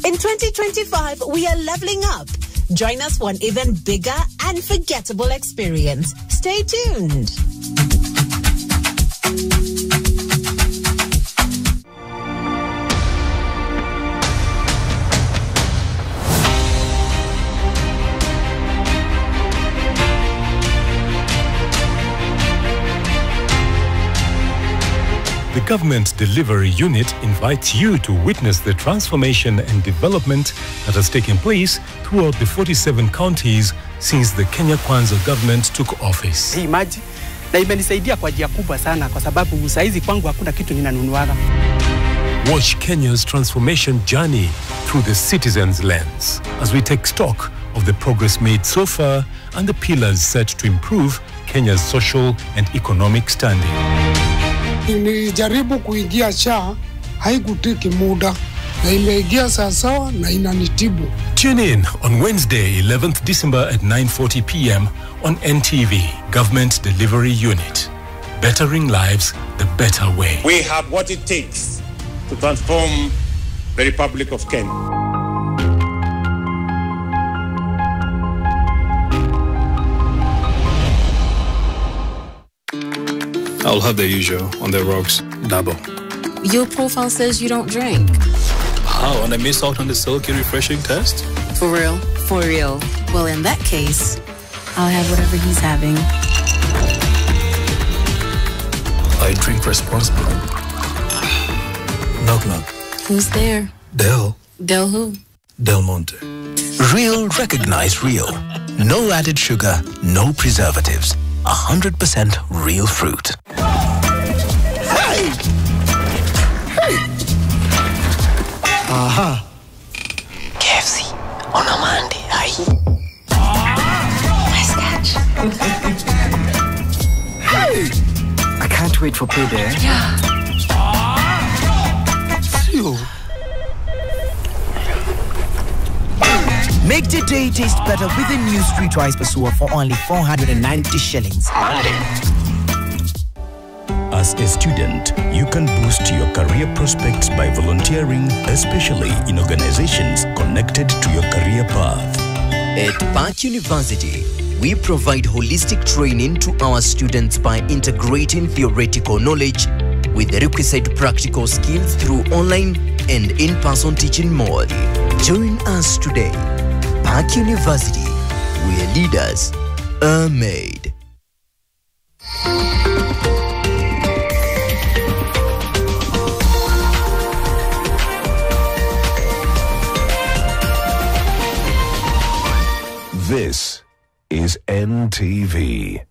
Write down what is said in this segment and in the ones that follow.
In 2025, we are leveling up. Join us for an even bigger and unforgettable experience. Stay tuned. The Government Delivery Unit invites you to witness the transformation and development that has taken place throughout the 47 counties since the Kenya Kwanza government took office. Hii maji na imenisaidia kwa njia kubwa sana kwa sababu saizi kwangu hakuna kitu ninanunuaga. Watch Kenya's transformation journey through the citizens' lens as we take stock of the progress made so far and the pillars set to improve Kenya's social and economic standing. Nilijaribu kuingia SHA, haikutiki muda na imeingia sawa na inanitibu. Tune in on Wednesday, 11th December at 9:40 p.m. on NTV, Government Delivery Unit. Bettering lives the better way. We have what it takes to transform the Republic of Kenya. I'll have the usual on the rocks, double. Your profile says you don't drink. How? And I miss out on the silky refreshing test? For real? For real. Well, in that case, I'll have whatever he's having. I drink responsibly. Knock knock. Who's there? Del. Del who? Del Monte. Real, recognize real. No added sugar, no preservatives. 100% real fruit. Hey! Hey! Aha! KFC on a Monday. Nice catch. Hey! I can't wait for payday. Yeah. You. Make the day taste better with a new Streetwise Pasua for only 490 shillings. As a student, you can boost your career prospects by volunteering, especially in organizations connected to your career path. At Park University, we provide holistic training to our students by integrating theoretical knowledge with the requisite practical skills through online and in-person teaching mode. Join us today. Park University, where leaders are made. This is NTV.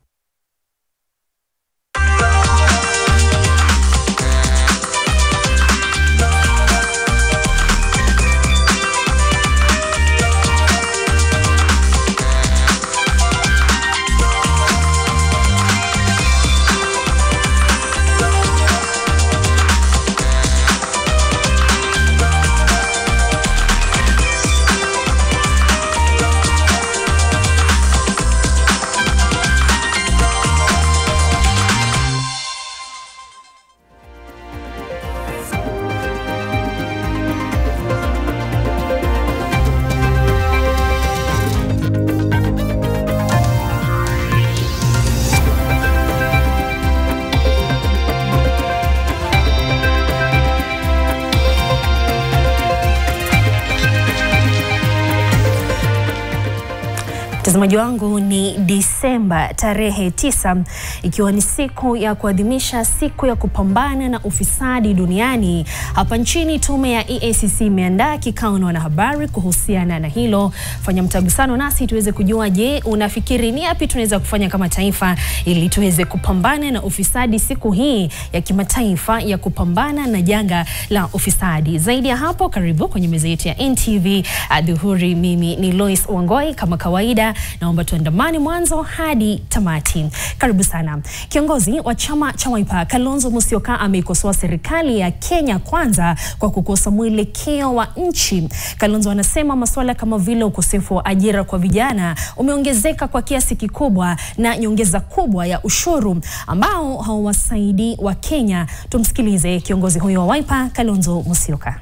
Mtazamaji wangu, ni Disemba tarehe 9 ikiwa ni siku ya kuadhimisha siku ya kupambana na ufisadi duniani. Hapa nchini tume ya EACC imeandaa kikao na wanahabari kuhusiana na hilo. Fanya mtagusano nasi tuweze kujua, je, unafikiri ni yapi tunaweza kufanya kama taifa ili tuweze kupambana na ufisadi siku hii ya kimataifa ya kupambana na janga la ufisadi. Zaidi ya hapo, karibu kwenye meza yetu ya NTV adhuhuri. Mimi ni Lois Wangoi, kama kawaida naomba tuandamane mwanzo hadi tamati. Karibu sana. Kiongozi wa chama cha Wiper Kalonzo Musyoka ameikosoa serikali ya Kenya Kwanza kwa kukosa mwelekeo wa nchi. Kalonzo anasema masuala kama vile ukosefu wa ajira kwa vijana umeongezeka kwa kiasi kikubwa na nyongeza kubwa ya ushuru ambao hawasaidi wa Kenya. Tumsikilize kiongozi huyo wa Wiper Kalonzo Musyoka.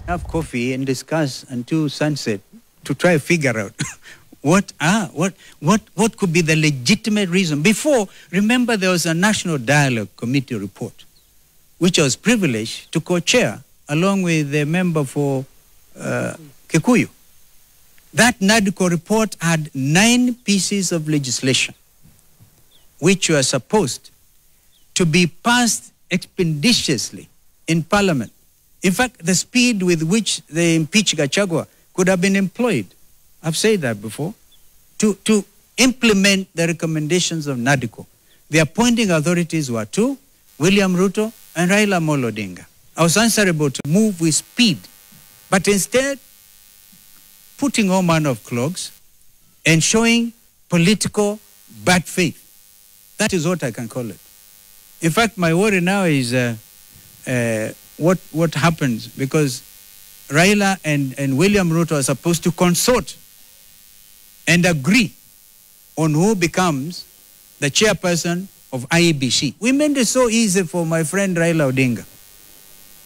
have coffee and discuss until sunset to try to figure out what could be the legitimate reason. Before, remember, there was a National Dialogue Committee report, which I was privileged to co-chair along with the member for Kikuyu. That NADCO report had 9 pieces of legislation which were supposed to be passed expeditiously in Parliament. In fact, the speed with which they impeached Gachagua could have been employed, I've said that before, to implement the recommendations of NADCO. The appointing authorities were 2, William Ruto and Raila Amolo Odinga. I was answerable to move with speed, but instead putting all manner of clogs and showing political bad faith. That is what I can call it. In fact, my worry now is what happens, because Raila and William Ruto are supposed to consort and agree on who becomes the chairperson of IEBC. We made it so easy for my friend Raila Odinga.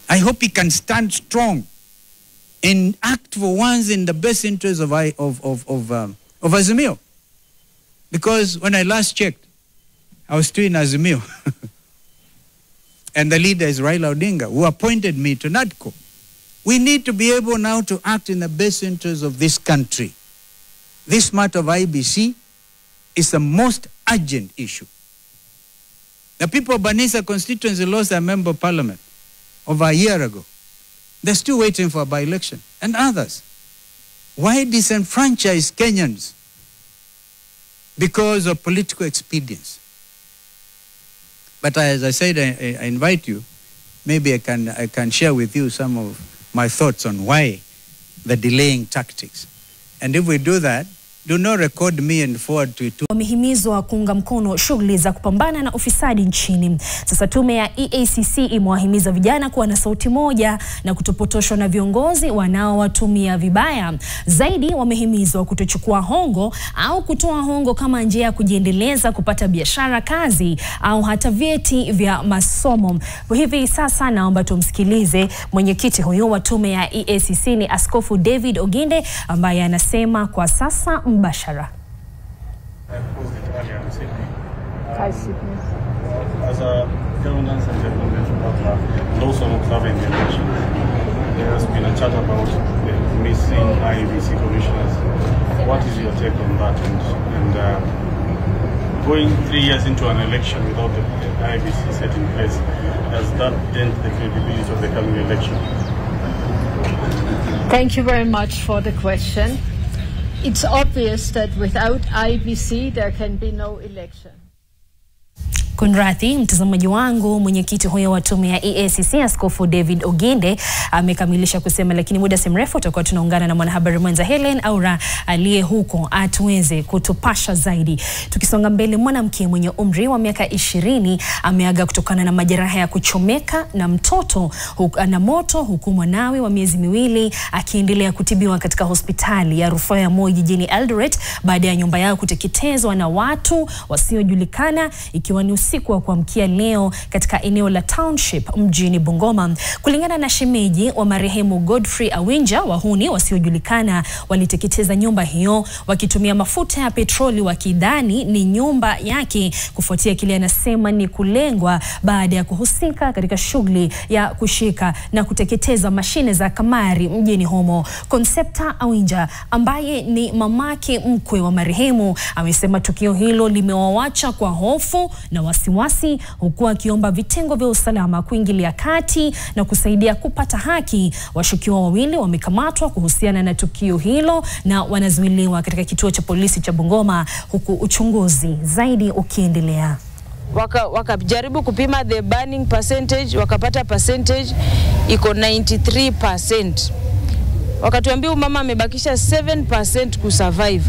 I hope he can stand strong and act for once in the best interest of Azimio. Because when I last checked, I was still in Azimio. And the leader is Raila Odinga, who appointed me to NADCO. We need to be able now to act in the best interest of this country. This matter of IBC is the most urgent issue. The people of Banisa constituency lost their member of parliament over a year ago. They're still waiting for a by-election. And others. Why disenfranchise Kenyans? Because of political expedience. But as I said, I invite you, maybe I can share with you some of my thoughts on why the delaying tactics. And if we do that, do not record me and forward to it. Wamehimizwa kuunga mkono shughuli za kupambana na ufisadi nchini. Sasa tume ya EACC imewahimiza vijana kuwa na sauti moja na kutopotoshwa na viongozi wanaowatumia vibaya. Zaidi wamehimizwa kutochukua hongo au kutoa hongo kama njia ya kujiendeleza, kupata biashara, kazi au hata vyeti vya masomo. Hivi sasa naomba tumsikilize mwenyekiti huyo wa tume ya EACC, ni Askofu David Oginde, ambaye anasema kwa sasa mbashara. As a governance and development partner, and also observing the elections, there has been a chat about the missing IEBC commissioners. What is your take on that? And going 3 years into an election without the IEBC set in place, does that dent the credibility of the coming election? Thank you very much for the question. It's obvious that without IEBC there can be no election. Kunrathi, mtazamaji wangu, mwenyekiti huyo wa tume ya EACC Askofu David Oginde amekamilisha kusema, lakini muda si mrefu tutakuwa tunaungana na mwanahabari mwenza Helen Aura aliye huko atuweze kutupasha zaidi. Tukisonga mbele, mwanamke mwenye umri wa miaka 20 ameaga kutokana na majeraha ya kuchomeka na moto, huku mwanawe wa miezi 2 akiendelea kutibiwa katika hospitali ya rufaa ya Moi jijini Eldoret baada ya nyumba yao kuteketezwa na watu wasiojulikana, ikiwa ni usiku wa kuamkia leo katika eneo la Township mjini Bungoma. Kulingana na shemeji wa marehemu Godfrey Awinja, wahuni wasiojulikana waliteketeza nyumba hiyo wakitumia mafuta ya petroli, wakidhani ni nyumba yake, kufuatia kile anasema ni kulengwa baada ya kuhusika katika shughuli ya kushika na kuteketeza mashine za kamari mjini humo. Concepta Awinja, ambaye ni mamake mkwe wa marehemu, amesema tukio hilo limewawacha kwa hofu na wasiwasi, huku akiomba vitengo vya usalama kuingilia kati na kusaidia kupata haki. Washukiwa 2 wamekamatwa kuhusiana na tukio hilo na wanazuiliwa katika kituo cha polisi cha Bungoma, huku uchunguzi zaidi ukiendelea. Wakajaribu kupima the burning percentage, wakapata percentage iko 93%. Wakatuambia mama amebakisha 7% kusurvive.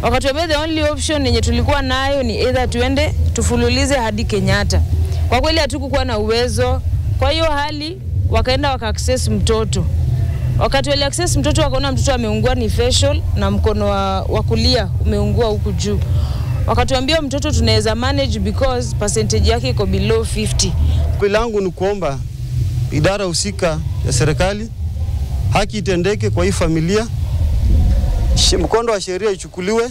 Wakatuambia the only option yenye tulikuwa nayo ni either tuende tufululize hadi Kenyatta. Kwa kweli hatukuwa na uwezo. Kwa hiyo hali wakaenda waka-access mtoto. Wakati wali access mtoto wakaona mtoto ameungua ni facial na mkono wa kulia umeungua huku juu. Wakatuambia mtoto tunaweza manage because percentage yake iko below 50. Kwa langu ni kuomba idara husika ya serikali haki itendeke kwa hii familia, mkondo wa sheria ichukuliwe.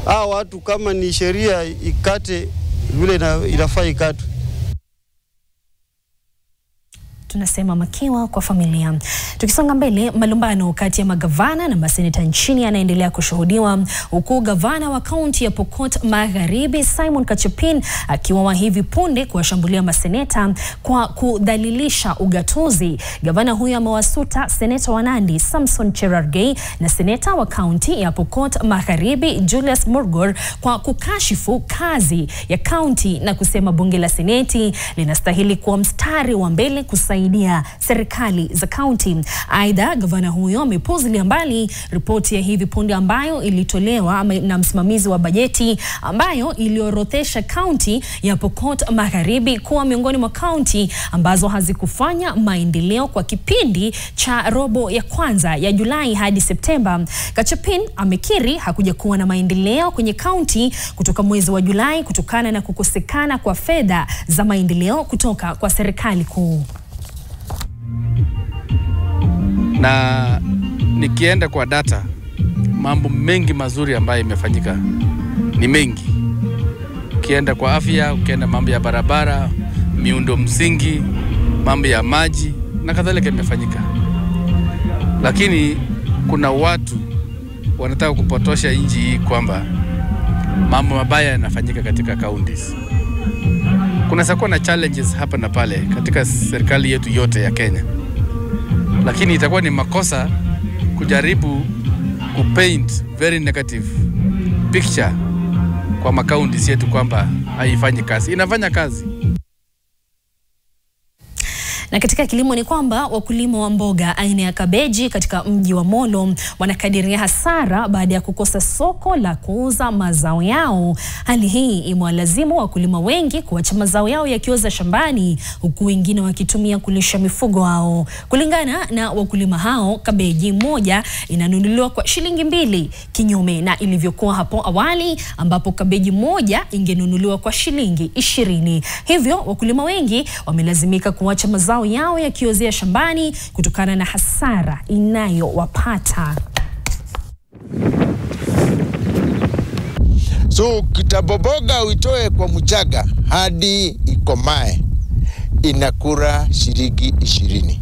Hao watu kama ni sheria ikate vile inafaa ikatwe. Tunasema makiwa kwa familia. Tukisonga mbele, malumbano kati ya magavana na maseneta nchini yanaendelea kushuhudiwa, huku gavana wa kaunti ya Pokot Magharibi Simon Kachapin akiwa hivi punde kuwashambulia maseneta kwa kudhalilisha ugatuzi. Gavana huyo amewasuta seneta wa Nandi Samson Cherargei na seneta wa kaunti ya Pokot Magharibi Julius Murgor kwa kukashifu kazi ya kaunti na kusema bunge la seneti linastahili kuwa mstari wa mbele kusaidia serikali za kaunti. Aidha, gavana huyo amepuuzilia mbali ripoti ya hivi punde ambayo ilitolewa na msimamizi wa bajeti ambayo iliorodhesha kaunti ya Pokot Magharibi kuwa miongoni mwa kaunti ambazo hazikufanya maendeleo kwa kipindi cha robo ya kwanza ya Julai hadi Septemba. Kachapin amekiri hakuja kuwa na maendeleo kwenye kaunti kutoka mwezi wa Julai kutokana na kukosekana kwa fedha za maendeleo kutoka kwa serikali kuu. Na nikienda kwa data, mambo mengi mazuri ambayo imefanyika ni mengi. Ukienda kwa afya, ukienda mambo ya barabara, miundo msingi, mambo ya maji na kadhalika imefanyika. Lakini kuna watu wanataka kupotosha nchi hii kwamba mambo mabaya yanafanyika katika counties. Kuna sakuwa na challenges hapa na pale katika serikali yetu yote ya Kenya. Lakini itakuwa ni makosa kujaribu kupaint very negative picture kwa makaunti yetu kwamba haifanyi kazi. Inafanya kazi. Na katika kilimo ni kwamba wakulima wa mboga aina ya kabeji katika mji wa Molo wanakadiria hasara baada ya kukosa soko la kuuza mazao yao. Hali hii imewalazimu wakulima wengi kuacha mazao yao yakioza shambani, huku wengine wakitumia kulisha mifugo wao. Kulingana na wakulima hao, kabeji moja inanunuliwa kwa shilingi 2, kinyume na ilivyokuwa hapo awali ambapo kabeji moja ingenunuliwa kwa shilingi 20. Hivyo wakulima wengi wamelazimika kuacha mazao yao yakiozea shambani kutokana na hasara inayowapata. So kitaboboga uitoe kwa mchaga hadi ikomae inakura shilingi 20.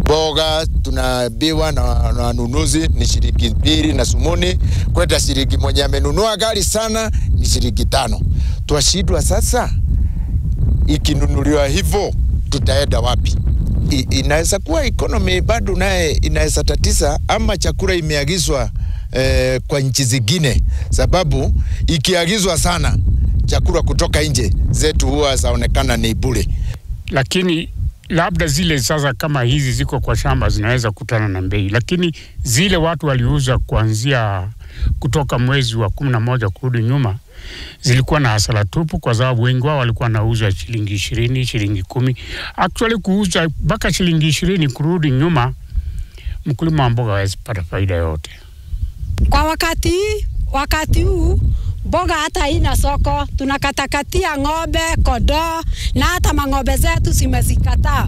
Boga tunabiwa na wanunuzi ni shilingi 2 na sumuni, kwenda shilingi moja amenunua gari sana ni shilingi 5. Twashidwa sasa, ikinunuliwa hivyo tutaenda wapi? Inaweza kuwa economy bado naye inaweza tatiza, ama chakula imeagizwa kwa nchi zingine, sababu ikiagizwa sana chakula kutoka nje zetu huwa zaonekana ni bure. Lakini labda zile sasa kama hizi ziko kwa shamba zinaweza kutana na bei, lakini zile watu waliuza kuanzia kutoka mwezi wa 11 kurudi nyuma zilikuwa na hasara tupu, kwa sababu wengi wao walikuwa nauza shilingi 20, shilingi 10. Actually kuuza mpaka shilingi 20 kurudi nyuma, mkulima wa mboga hawezi pata faida yote. Kwa wakati huu mboga hata haina soko, tunakatakatia ng'ombe, kondoo na hata mang'ombe zetu zimezikataa.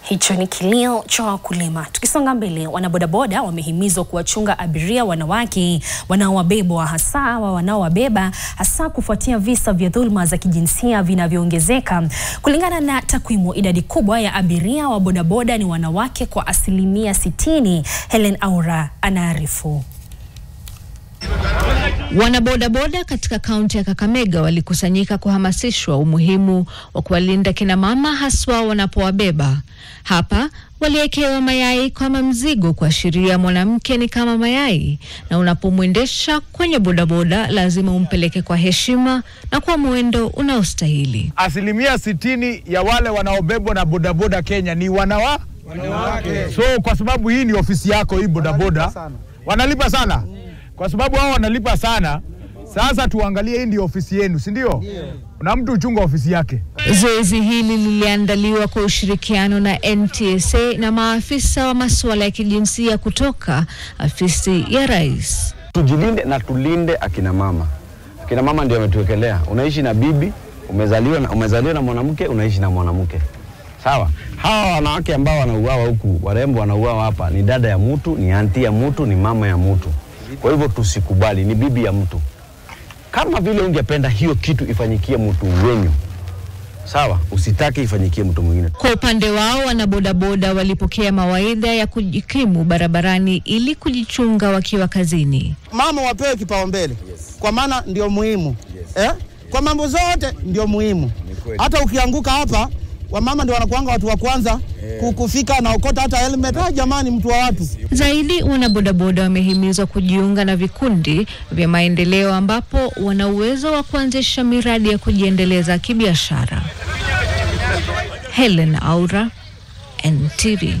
Hicho ni kilio cha wakulima. Tukisonga mbele, wanabodaboda wamehimizwa kuwachunga abiria wanawake wanaowabeba hasa kufuatia visa vya dhulma za kijinsia vinavyoongezeka. Kulingana na takwimu, idadi kubwa ya abiria wa bodaboda ni wanawake kwa 60%. Helen Aura anaarifu. Wanabodaboda katika kaunti ya Kakamega walikusanyika kuhamasishwa umuhimu wa kuwalinda kina mama haswa wanapowabeba. Hapa waliekewa mayai kama mzigo, kuashiria mwanamke ni kama mayai, na unapomwendesha kwenye bodaboda lazima umpeleke kwa heshima na kwa mwendo unaostahili. 60% ya wale wanaobebwa na bodaboda Kenya ni wanawake. So kwa sababu hii ni ofisi yako, hii bodaboda wanalipa sana. Kwa sababu hao wanalipa sana, sasa tuangalie hii ndio ofisi yenu, si ndio? Na mtu uchunga ofisi yake. Zoezi hili liliandaliwa kwa ushirikiano na NTSA na maafisa wa masuala ya kijinsia kutoka afisi ya rais. Tujilinde na tulinde akina mama. Akina mama ndio wametuwekelea. Unaishi na bibi, umezaliwa na mwanamke, unaishi na mwanamke. Sawa. Hawa wanawake ambao wanauawa huku, warembo wanauawa hapa, ni dada ya mtu, ni aunti ya mtu, ni mama ya mtu. Kwa hivyo tusikubali, ni bibi ya mtu. Kama vile ungependa hiyo kitu ifanyikie mtu wenyu, sawa, usitaki ifanyikie mtu mwingine. Kwa upande wao, wanabodaboda walipokea mawaidha ya kujikimu barabarani ili kujichunga wakiwa kazini. Mama wapewe kipaumbele, kwa maana ndio muhimu. Kwa mambo zote ndio muhimu. Hata ukianguka hapa, wamama ndio wanakuanga watu wa kwanza kukufika na ukota hata helmet. Jamani, mtu wa watu. Zaidi, wanabodaboda wamehimizwa kujiunga na vikundi vya maendeleo ambapo wana uwezo wa kuanzisha miradi ya kujiendeleza kibiashara. Helen Aura, NTV.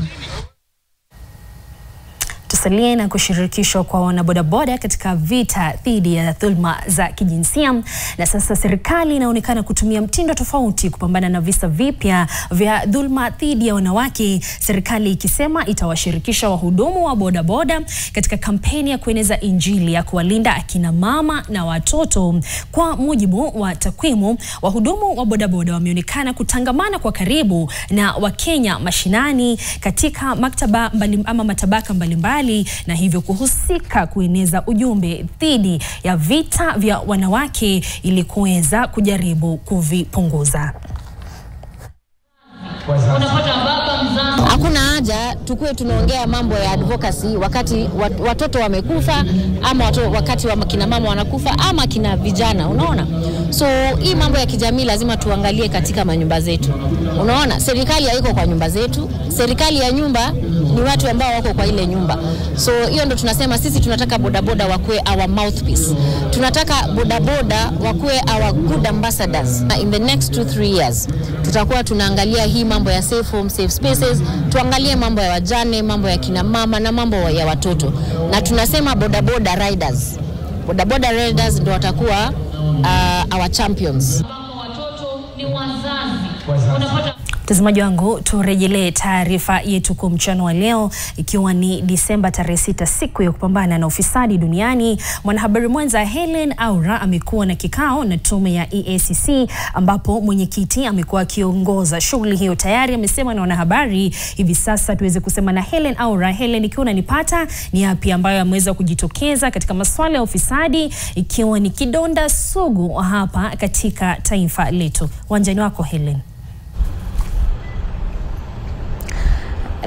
Tusalie na kushirikishwa kwa wanabodaboda katika vita dhidi ya dhulma za kijinsia. Na sasa serikali inaonekana kutumia mtindo tofauti kupambana na visa vipya vya dhulma dhidi ya wanawake, serikali ikisema itawashirikisha wahudumu wa bodaboda katika kampeni ya kueneza injili ya kuwalinda akina mama na watoto. Kwa mujibu wa takwimu, wahudumu wa bodaboda wameonekana kutangamana kwa karibu na Wakenya mashinani katika matabaka mbalimbali, na hivyo kuhusika kueneza ujumbe dhidi ya vita vya wanawake ili kuweza kujaribu kuvipunguza. Hakuna haja tukue tunaongea mambo ya advocacy wakati watoto wamekufa, ama wakati wa kina mama wanakufa, ama kina vijana, unaona? So hii mambo ya kijamii lazima tuangalie katika manyumba zetu. Unaona, serikali haiko kwa nyumba zetu. Serikali ya nyumba ni watu ambao wako kwa ile nyumba. So hiyo ndo tunasema sisi tunataka bodaboda wakue our mouthpiece. Tunataka bodaboda wakue our good ambassadors. In the next 2-3 years tutakuwa tunaangalia hii mambo ya safe home, safe spaces, tuangalie mambo ya wajane, mambo ya kina mama na mambo ya watoto. Na tunasema bodaboda riders. Bodaboda riders ndio watakuwa our champions. Mtazamaji wangu, turejelee taarifa yetu kwa mchana wa leo, ikiwa ni Disemba tarehe 6, siku ya kupambana na ufisadi duniani. Mwanahabari mwenza Helen Aura amekuwa na kikao na tume ya EACC, ambapo mwenyekiti amekuwa akiongoza shughuli hiyo. Tayari amesema na wanahabari. Hivi sasa tuweze kusema na Helen Aura. Helen, ikiwa unanipata, ni yapi ambayo ameweza kujitokeza katika masuala ya ufisadi, ikiwa ni kidonda sugu hapa katika taifa letu? Uwanjani wako Helen.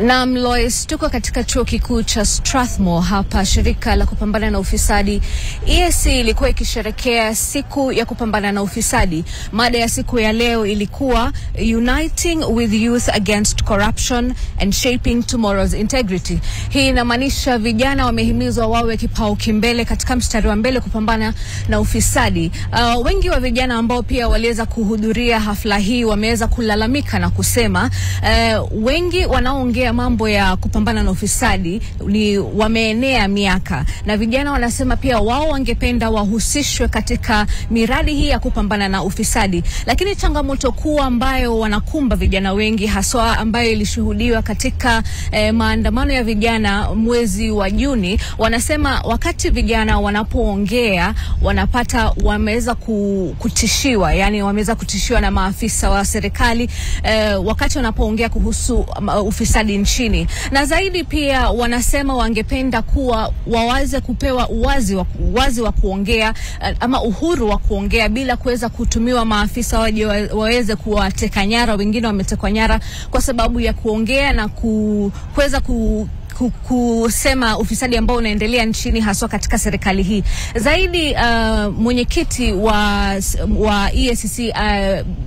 Na Lois, tuko katika chuo kikuu cha Strathmore hapa. Shirika la kupambana na ufisadi EACC ilikuwa ikisherekea siku ya kupambana na ufisadi. Mada ya siku ya leo ilikuwa Uniting with Youth Against Corruption and Shaping Tomorrow's Integrity. Hii inamaanisha vijana wamehimizwa wawe kipaumbele katika mstari wa mbele kupambana na ufisadi. Wengi wa vijana ambao pia waliweza kuhudhuria hafla hii wameweza kulalamika na kusema wengi wanaoongea mambo ya kupambana na ufisadi ni wameenea miaka, na vijana wanasema pia wao wangependa wahusishwe katika miradi hii ya kupambana na ufisadi. Lakini changamoto kuu ambayo wanakumba vijana wengi, haswa ambayo ilishuhudiwa katika maandamano ya vijana mwezi wa Juni, wanasema wakati vijana wanapoongea wanapata wameweza kutishiwa, yani wameweza kutishiwa na maafisa wa serikali wakati wanapoongea kuhusu ufisadi nchini. Na zaidi pia wanasema wangependa kuwa waweze kupewa uwazi wa kuongea, ama uhuru wa kuongea bila kuweza kutumiwa maafisa waje waweze kuwateka nyara. Wengine wametekwa nyara kwa sababu ya kuongea na kuweza kusema ufisadi ambao unaendelea nchini, haswa katika serikali hii. Zaidi mwenyekiti wa EACC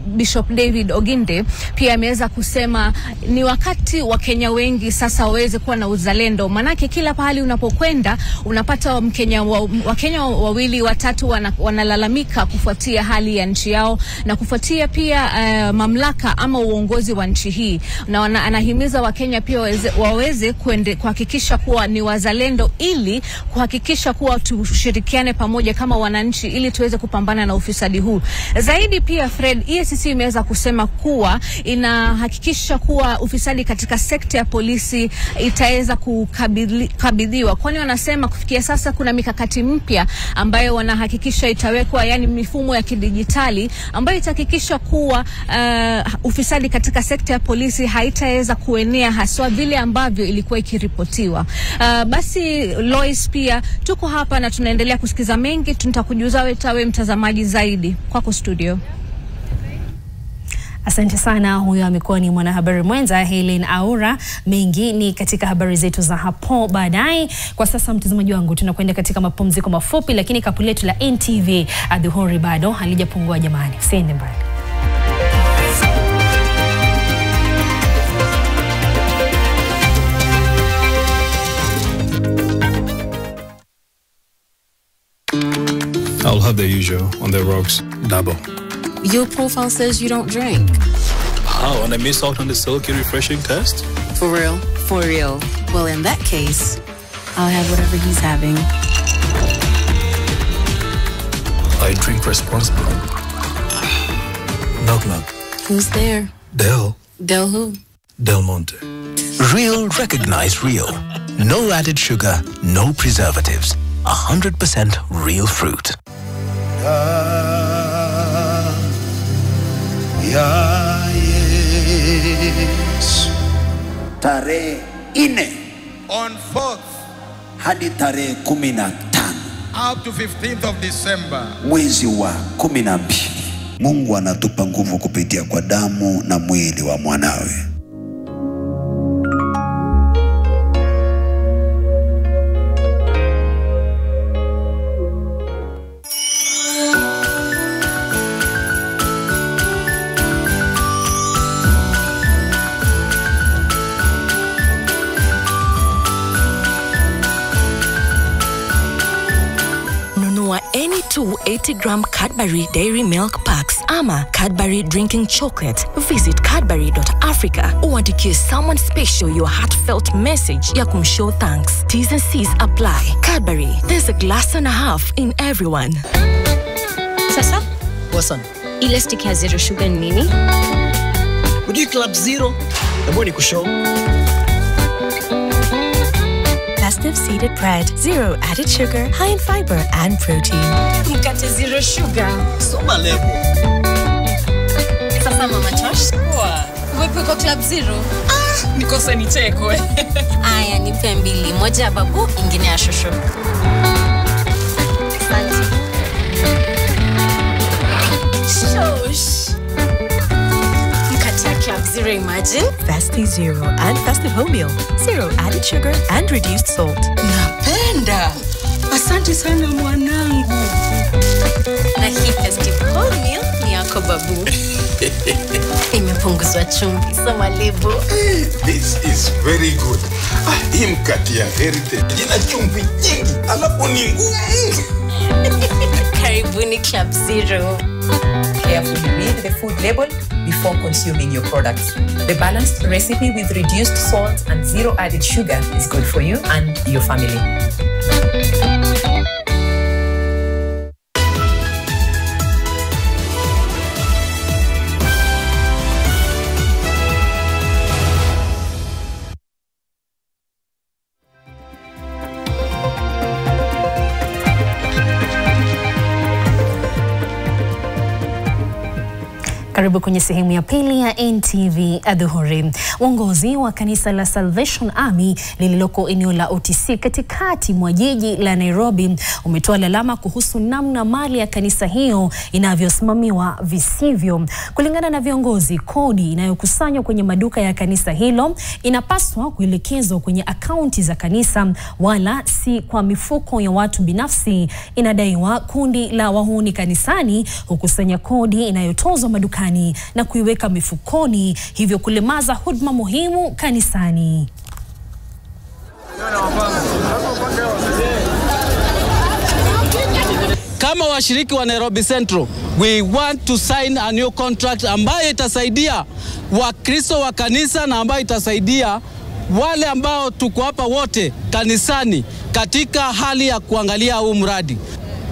Bishop David Oginde pia ameweza kusema ni wakati wa Kenya wengi sasa waweze kuwa na uzalendo, manake kila pahali unapokwenda unapata Wakenya wawili watatu wanalalamika kufuatia hali ya nchi yao na kufuatia pia mamlaka ama uongozi wa nchi hii, na anahimiza Wakenya pia waweze kuendelea kuhakikisha kuwa ni wazalendo, ili kuhakikisha kuwa tushirikiane pamoja kama wananchi ili tuweze kupambana na ufisadi huu. Zaidi pia Fred, EACC imeweza kusema kuwa inahakikisha kuwa ufisadi katika sekta ya polisi itaweza kukabidhiwa, kwani wanasema kufikia sasa kuna mikakati mpya ambayo wanahakikisha itawekwa, yani mifumo ya kidijitali ambayo itahakikisha kuwa ufisadi katika sekta ya polisi haitaweza kuenea haswa vile ambavyo ilikuwa ikiripotiwa. Basi Lois, pia tuko hapa na tunaendelea kusikiza mengi, tutakujuza wewe mtazamaji zaidi. Kwako studio. Asante sana. Huyo amekuwa ni mwanahabari mwenza Helen Aura. Mengi ni katika habari zetu za hapo baadaye. Kwa sasa mtazamaji wangu, tunakwenda katika mapumziko mafupi, lakini kapu letu la NTV adhuhuri bado halijapungua jamani. Usiende mbali. I'll have the usual on the rocks, double. Your profile says you don't drink. Oh, and I missed out on the silky refreshing test? For real? For real. Well, in that case, I'll have whatever he's having. I drink responsibly. Knock knock. Who's there? Del. Del who? Del Monte. Real, recognize real. No added sugar, no preservatives. 100% real fruit. Tarehe 4 on 4th hadi tarehe 15 up to 15th of December mwezi wa 12, Mungu anatupa nguvu kupitia kwa damu na mwili wa mwanawe. Any two 80-gram Cadbury Dairy Milk Packs ama Cadbury Drinking Chocolate. Visit Cadbury.Africa or declare someone special your heartfelt message ya kumshow thanks. T's and C's apply. Cadbury, there's a glass and a half in everyone. Sasa? What's on? Ile stick ya zero sugar nini? Would you club zero? The morning show. Festive seeded bread, zero added sugar, high in fiber and protein. Mkate zero sugar. Soma lebo. Sasa mama Tosh, wewe uko club zero? Nikosa nichekwe. Aya, nipe mbili, moja ya babu, ingine ya shosho. Asante. Shosh. Club Zero, imagine. Festive Zero and Festive Wholemeal. Zero added sugar and reduced salt. Napenda. Asante sana mwanangu. Na hii Festive Wholemeal ni yako babu. Imepunguzwa chumvi, soma lebo. This is very good. Hii mkate ya heritage ina chumvi nyingi, alafu ni ngumu. Karibuni Club Zero. Carefully read the food label before consuming your products. The balanced recipe with reduced salt and zero added sugar is good for you and your family. Karibu kwenye sehemu ya pili ya NTV adhuhuri. Uongozi wa kanisa la Salvation Army lililoko eneo la OTC katikati mwa jiji la Nairobi umetoa lalama kuhusu namna mali ya kanisa hiyo inavyosimamiwa visivyo. Kulingana na viongozi, kodi inayokusanywa kwenye maduka ya kanisa hilo inapaswa kuelekezwa kwenye akaunti za kanisa wala si kwa mifuko ya watu binafsi. Inadaiwa kundi la wahuni kanisani hukusanya kodi inayotozwa madukani na kuiweka mifukoni, hivyo kulemaza huduma muhimu kanisani. Kama washiriki wa Nairobi Central, we want to sign a new contract ambayo itasaidia Wakristo wa kanisa na ambayo itasaidia wale ambao tuko hapa wote kanisani katika hali ya kuangalia huu mradi.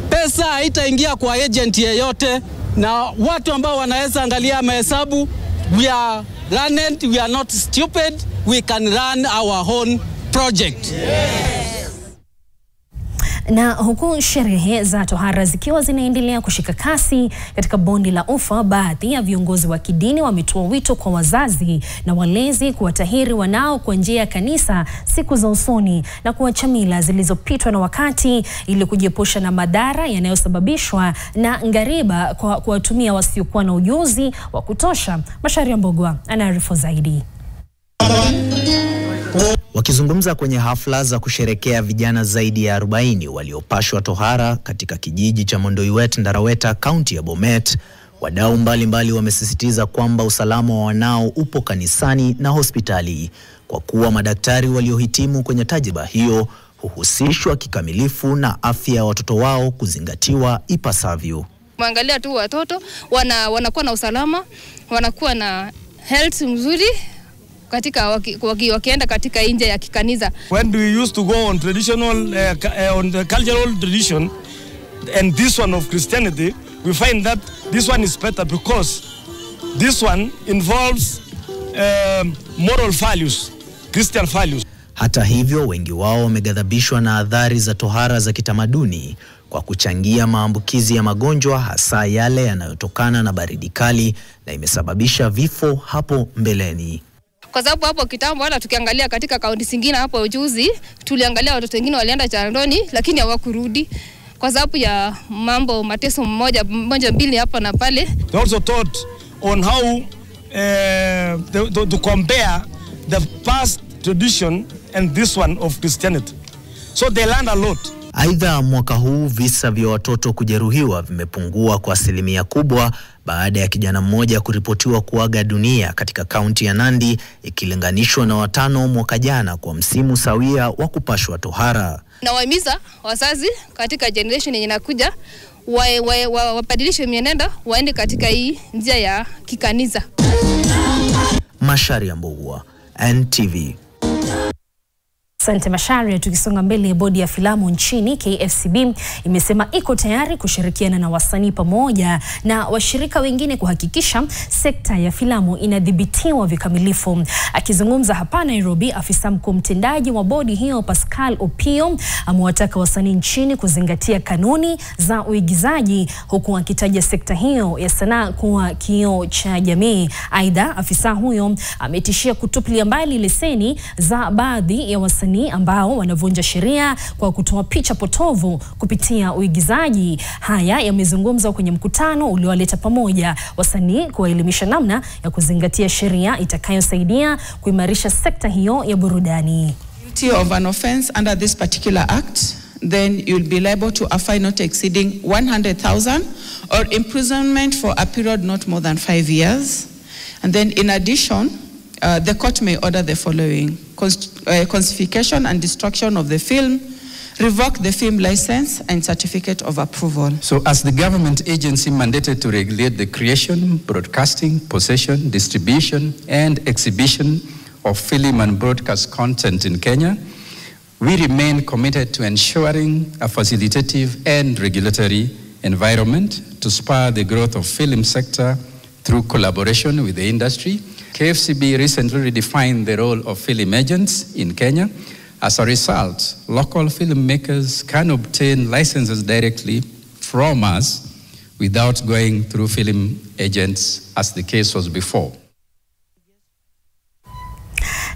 Pesa haitaingia kwa agent yeyote, na watu ambao wanaweza angalia mahesabu, we are learned, we are not stupid, we can run our own project. Na huku sherehe za tohara zikiwa zinaendelea kushika kasi katika bonde la Ufa, baadhi ya viongozi wa kidini wametoa wito kwa wazazi na walezi kuwatahiri wanao kwa njia ya kanisa siku za usoni na kuacha mila zilizopitwa na wakati ili kujiepusha na madhara yanayosababishwa na ngariba kwa kuwatumia wasiokuwa na ujuzi wa kutosha. Masharia Mbogwa anaarifu zaidi. Wakizungumza kwenye hafla za kusherekea vijana zaidi ya 40 waliopashwa tohara katika kijiji cha Mondoiwet, Ndaraweta, kaunti ya Bomet, wadau mbalimbali wamesisitiza kwamba usalama wa wanao upo kanisani na hospitali, kwa kuwa madaktari waliohitimu kwenye tajriba hiyo huhusishwa kikamilifu na afya ya watoto wao kuzingatiwa ipasavyo. Mwangalia tu watoto wanakuwa na usalama, wanakuwa na health mzuri katika wakienda katika nje ya kikanisa. When we used to go on traditional on the cultural tradition and this one of Christianity, we find that this one is better because this one involves moral values, Christian values. Hata hivyo, wengi wao wameghadhabishwa na adhari za tohara za kitamaduni kwa kuchangia maambukizi ya magonjwa, hasa yale yanayotokana na baridi kali, na imesababisha vifo hapo mbeleni. Kwa sababu hapo kitambo, wala tukiangalia katika kaunti zingine hapo juzi, tuliangalia watoto wengine walienda Chandoni lakini hawakurudi kwa sababu ya mambo mateso moja mbili hapa na pale. They also taught on how to compare the past tradition and this one of Christianity. So they learned a lot. Aidha, mwaka huu visa vya watoto kujeruhiwa vimepungua kwa asilimia kubwa baada ya kijana mmoja kuripotiwa kuaga dunia katika kaunti ya Nandi, ikilinganishwa na 5 mwaka jana kwa msimu sawia wa kupashwa tohara. Na wahimiza wazazi katika generation yenye inakuja wabadilishe mienendo, waende katika hii njia ya kikanisa. Masharia Mbogwa, NTV. Asante Masharia. Tukisonga mbele, bodi ya filamu nchini KFCB imesema iko tayari kushirikiana na wasanii pamoja na washirika wengine kuhakikisha sekta ya filamu inadhibitiwa vikamilifu. Akizungumza hapa Nairobi, afisa mkuu mtendaji wa bodi hiyo Pascal Opio amewataka wasanii nchini kuzingatia kanuni za uigizaji, huku akitaja sekta hiyo ya sanaa kuwa kioo cha jamii. Aidha, afisa huyo ametishia kutupilia mbali leseni za baadhi ya wasanii ambao wanavunja sheria kwa kutoa picha potovu kupitia uigizaji. Haya yamezungumzwa kwenye mkutano uliowaleta pamoja wasanii kuwaelimisha namna ya kuzingatia sheria itakayosaidia kuimarisha sekta hiyo ya burudani. Guilty of an offense under this particular act, then you'll be liable to a fine not exceeding 100,000 or imprisonment for a period not more than 5 years. And then in addition, the court may order the following: confiscation and destruction of the film, revoke the film license and certificate of approval. So as the government agency mandated to regulate the creation, broadcasting, possession, distribution and exhibition of film and broadcast content in Kenya, we remain committed to ensuring a facilitative and regulatory environment to spur the growth of film sector through collaboration with the industry. KFCB recently redefined the role of film agents in Kenya. As a result, local filmmakers can obtain licenses directly from us without going through film agents as the case was before.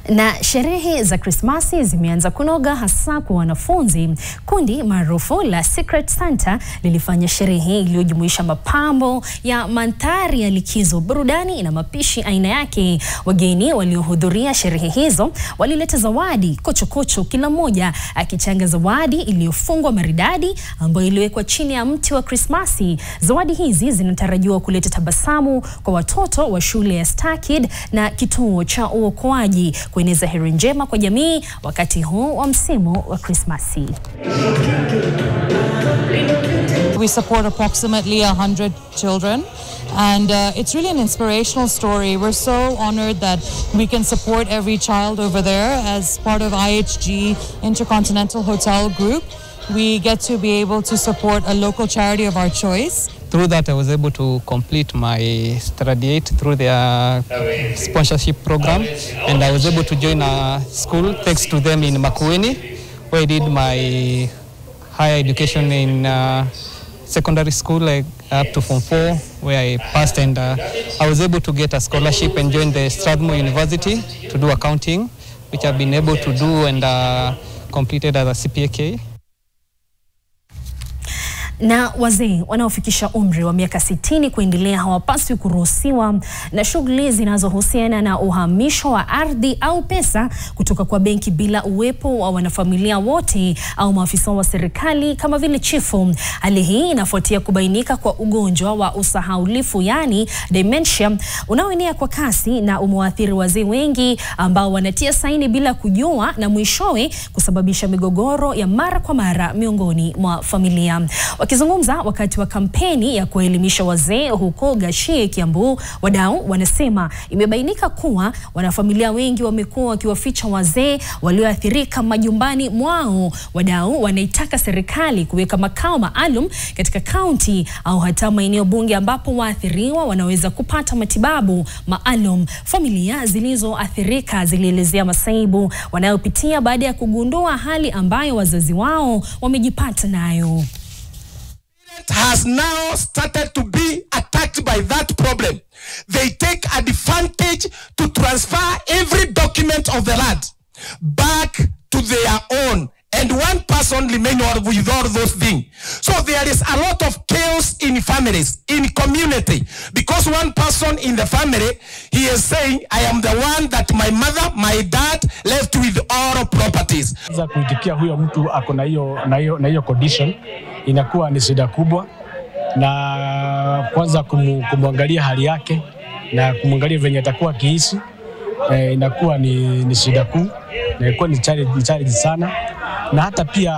Na sherehe za Krismasi zimeanza kunoga hasa kwa wanafunzi. Kundi maarufu la Secret Santa lilifanya sherehe iliyojumuisha mapambo ya mandhari ya likizo, burudani na mapishi aina yake. Wageni waliohudhuria sherehe hizo walileta zawadi kochokocho, kila mmoja akichanga zawadi iliyofungwa maridadi ambayo iliwekwa chini ya mti wa Krismasi. Zawadi hizi zinatarajiwa kuleta tabasamu kwa watoto wa shule ya Starkid na kituo cha uokoaji, kueneza heri njema kwa jamii wakati huu wa msimu wa Krismasi. We support approximately 100 children And it's really an inspirational story. We're so honored that we can support every child over there as part of IHG Intercontinental Hotel Group. We get to be able to support a local charity of our choice. Through that, I was able to complete my study through their sponsorship program, and I was able to join a school thanks to them in Makueni, where I did my higher education in secondary school, like up to Form 4, where I passed, and I was able to get a scholarship and join the Strathmore University to do accounting, which I've been able to do and completed as a CPAK. Na wazee wanaofikisha umri wa miaka 60 kuendelea hawapaswi kuruhusiwa na shughuli zinazohusiana na uhamisho wa ardhi au pesa kutoka kwa benki bila uwepo wa wanafamilia wote au maafisa wa serikali kama vile chifu. Hali hii inafuatia kubainika kwa ugonjwa wa usahaulifu, yani dementia, unaoenea kwa kasi na umewaathiri wazee wengi ambao wanatia saini bila kujua na mwishowe kusababisha migogoro ya mara kwa mara miongoni mwa familia. Wakizungumza wakati wa kampeni ya kuelimisha wazee huko Gashie, Kiambu, wadau wanasema imebainika kuwa wanafamilia wengi wamekuwa wakiwaficha wazee walioathirika majumbani mwao. Wadau wanaitaka serikali kuweka makao maalum katika kaunti au hata maeneo bunge ambapo waathiriwa wanaweza kupata matibabu maalum. Familia zilizoathirika zilielezea masaibu wanayopitia baada ya kugundua hali ambayo wazazi wao wamejipata nayo. Has now started to be attacked by that problem. They take advantage to transfer every document of the land back to their own, and one person remains with all those things. So there is a lot of chaos in families, in community, because one person in the family, he is saying, I am the one that my mother, my dad left with all properties. Za kuitikia huyo mtu ako na hiyo condition inakuwa ni shida kubwa, na kwanza kumwangalia hali yake na kumwangalia venye atakuwa kiishi inakuwa ni shida kuu, na inakuwa ni challenge sana, na hata pia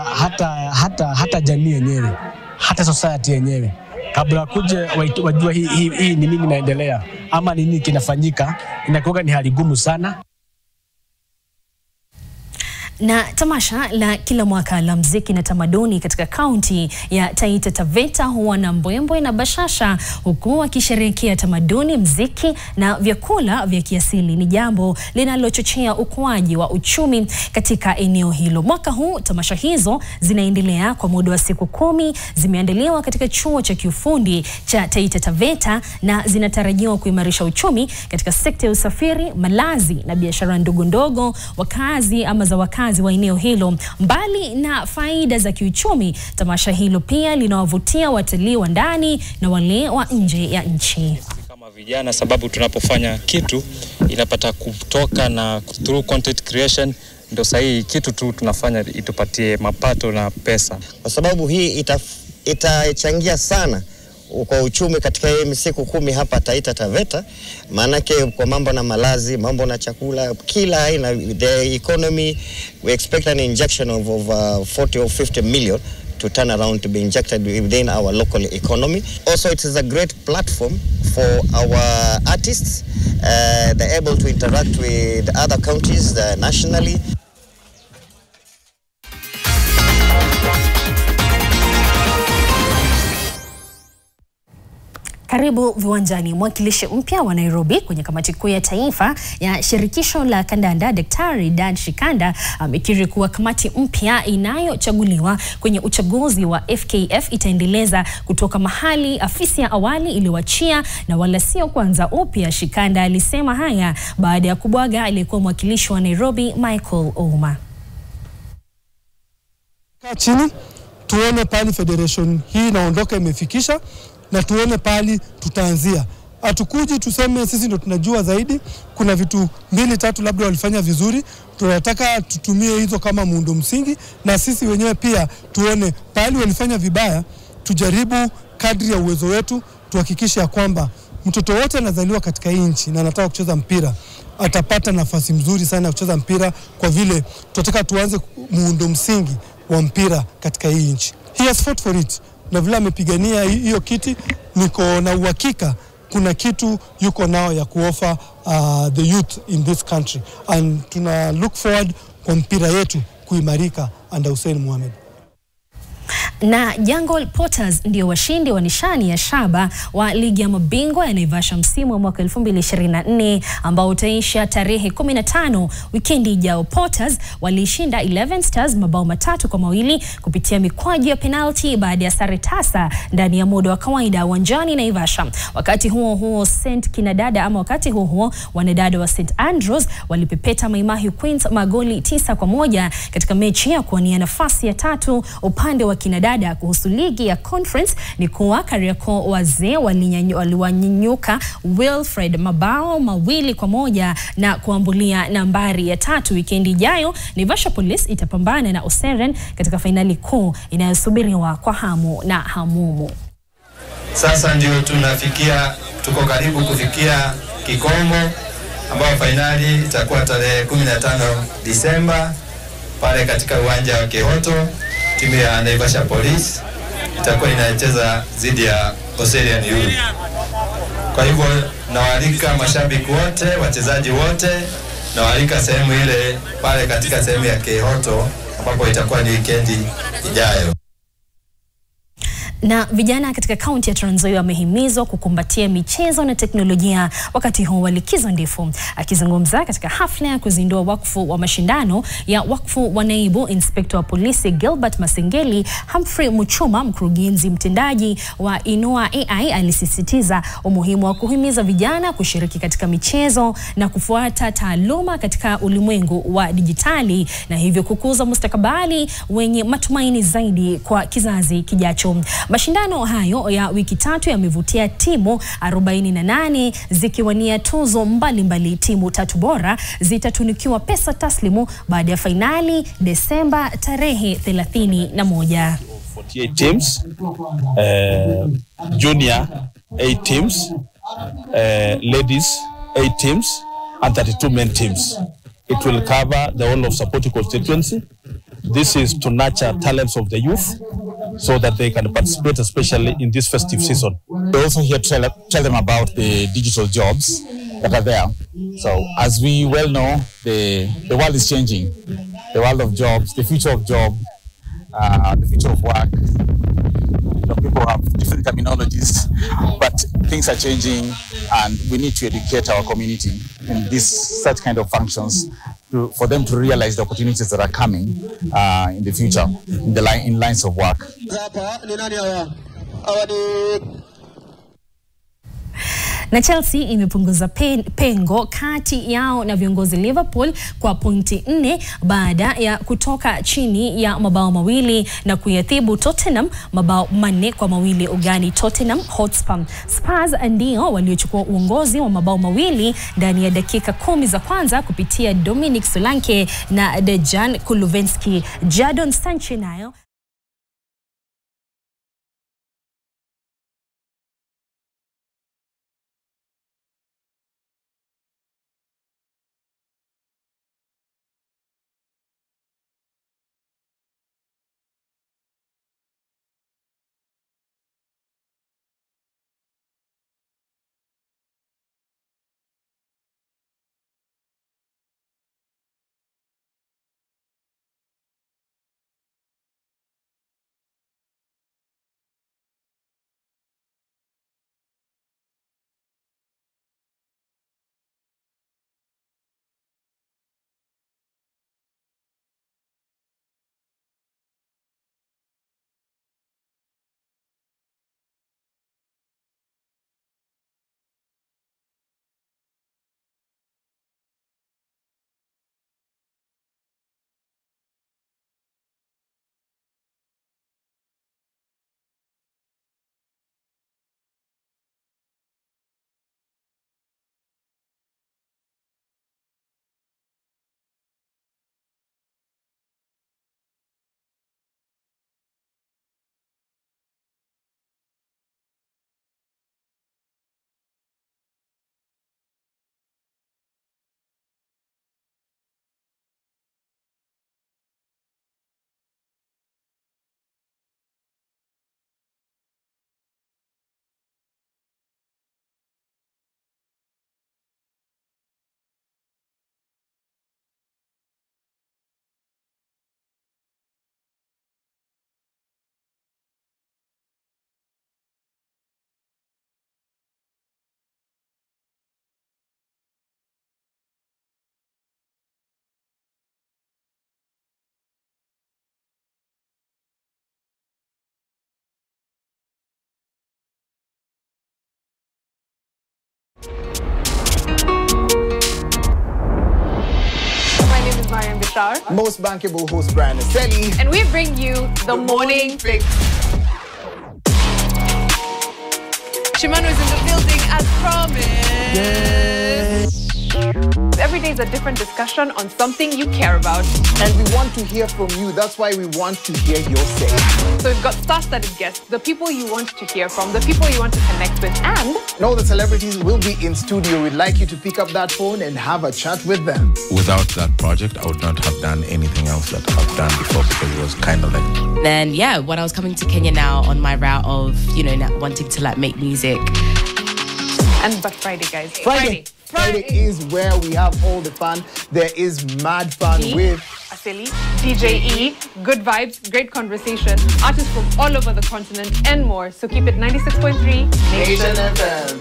hata jamii yenyewe, hata society yenyewe kabla kuje wajua hii ni nini inaendelea ama nini kinafanyika, inakuwa ni hali gumu sana. Na tamasha la kila mwaka la muziki na tamaduni katika kaunti ya Taita Taveta huwa na mbwembwe na bashasha, huku wakisherehekea tamaduni, muziki na vyakula vya kiasili. Ni jambo linalochochea ukuaji wa uchumi katika eneo hilo. Mwaka huu tamasha hizo zinaendelea kwa muda wa siku 10. Zimeandaliwa katika chuo cha kiufundi cha Taita Taveta na zinatarajiwa kuimarisha uchumi katika sekta ya usafiri, malazi na biashara ndogo ndogo wakazi wa eneo hilo. Mbali na faida za kiuchumi, tamasha hilo pia linawavutia watalii wa ndani na wale wa nje ya nchi. Kama vijana, sababu tunapofanya kitu inapata kutoka na through content creation, ndio sahihi kitu tu tunafanya itupatie mapato na pesa. Kwa sababu hii itachangia sana kwa uchumi katika hii siku 10 hapa Taita Taveta, maanake kwa mambo na malazi, mambo na chakula, kila aina, the economy, we expect an injection of over 40 or 50 million to turn around to be injected within our local economy. Also, it is a great platform for our artists. They're able to interact with other counties nationally. Karibu viwanjani. Mwakilishi mpya wa Nairobi kwenye kamati kuu ya taifa ya shirikisho la kandanda, Daktari Dan Shikanda, amekiri kuwa kamati mpya inayochaguliwa kwenye uchaguzi wa FKF itaendeleza kutoka mahali afisi ya awali iliyoachia na wala sio kwanza upya. Shikanda alisema haya baada ya kubwaga aliyekuwa mwakilishi wa Nairobi Michael Ouma. Chini tuone pali federation hii inaondoka imefikisha, na tuone pali tutaanzia. Hatukuji tuseme sisi ndo tunajua zaidi. Kuna vitu 2-3 labda walifanya vizuri, tunataka tutumie hizo kama muundo msingi, na sisi wenyewe pia tuone pali walifanya vibaya, tujaribu kadri ya uwezo wetu tuhakikishe kwamba mtoto wote anazaliwa katika hii nchi na anataka kucheza mpira atapata nafasi mzuri sana ya kucheza mpira, kwa vile tunataka tuanze muundo msingi wa mpira katika hii nchi. He has fought for it, na vile amepigania hiyo kiti, niko na uhakika kuna kitu yuko nao ya kuofa the youth in this country, and tuna look forward kwa mpira yetu kuimarika under Hussein Mohamed. Na Jungle Potters ndio washindi wa nishani ya shaba wa ligi ya mabingwa ya Naivasha msimu wa mwaka 2024 ambao utaisha tarehe 15 wikendi ijao. Potters walishinda 11 Stars mabao 3-2 kupitia mikwaju ya penalty baada ya sare tasa ndani ya muda wa kawaida uwanjani Naivasha. Wakati huo wanadada wa St Andrews walipepeta Mai Mahiu Queens magoli 9-1 katika mechi ya kuwania nafasi ya 3 upande wa kinadada. Kuhusu ligi ya conference ni kuwa Kariakoo wazee waliwanyanyuka Wilfred mabao 2-1 na kuambulia nambari ya 3. Wikendi ijayo Naivasha Police itapambana na Oseren katika fainali kuu inayosubiriwa kwa hamu na hamumu. Sasa ndio tuko karibu kufikia kikomo, ambao fainali itakuwa tarehe 15 Disemba pale katika uwanja wa Kehoto. Timu ya Naivasha Police itakuwa inacheza dhidi ya Oserian Youth. Kwa hivyo nawaalika mashabiki wote, wachezaji wote, nawaalika sehemu ile pale katika sehemu ya Kehoto ambapo itakuwa ni wikendi ijayo. Na vijana katika kaunti ya Trans Nzoia wamehimizwa kukumbatia michezo na teknolojia wakati huu wa likizo ndefu. Akizungumza katika hafla ya kuzindua wakfu wa mashindano ya wakfu wa naibu inspekta wa polisi Gilbert Masengeli, Humphrey Muchuma, mkurugenzi mtendaji wa Inua AI, alisisitiza umuhimu wa kuhimiza vijana kushiriki katika michezo na kufuata taaluma katika ulimwengu wa dijitali na hivyo kukuza mustakabali wenye matumaini zaidi kwa kizazi kijacho. Mashindano hayo ya wiki 3 yamevutia timu 48 zikiwania tuzo mbalimbali. Timu 3 bora zitatunikiwa pesa taslimu baada ya fainali Desemba tarehe 31. 48 teams, junior 8 teams, ladies 8 teams and 32 men teams. It will cover the whole of Sapoti constituency. This is to nurture talents of the youth so that they can participate, especially in this festive season. We're also here to tell them about the digital jobs that are there. So as we well know, the world is changing. The world of jobs, the future of job, the future of work. People have different terminologies, but things are changing and we need to educate our community in such kind of functions for them to realize the opportunities that are coming in the future in lines of work. Na Chelsea imepunguza pengo kati yao na viongozi Liverpool kwa pointi 4 baada ya kutoka chini ya mabao 2 na kuyathibu Tottenham mabao 4-2 ugani Tottenham Hotspur. Spurs ndio waliochukua uongozi wa mabao 2 ndani ya dakika 10 za kwanza kupitia Dominic Solanke na Dejan Kulusevski. Jadon Sancho nayo Mariam Bishar. Most bankable host Brian Esteli. And we bring you the Morning Fix. Shimano is in the building as promised. Yes. Every day is a different discussion on something you care about. And we want to hear from you. That's why we want to hear your say. So we've got star-studded guests, the people you want to hear from, the people you want to connect with, and all the celebrities will be in studio. We'd like you to pick up that phone and have a chat with them. Without that project, I would not have done anything else that I've done before, because it was kind of like... Then, yeah, when I was coming to Kenya now on my route of, you know, wanting to like make music. But Friday, guys. Friday is where we have all the fun. There is mad fun with Aseli, DJ E, good vibes, great conversation, artists from all over the continent and more. So keep it 96.3 Nation FM.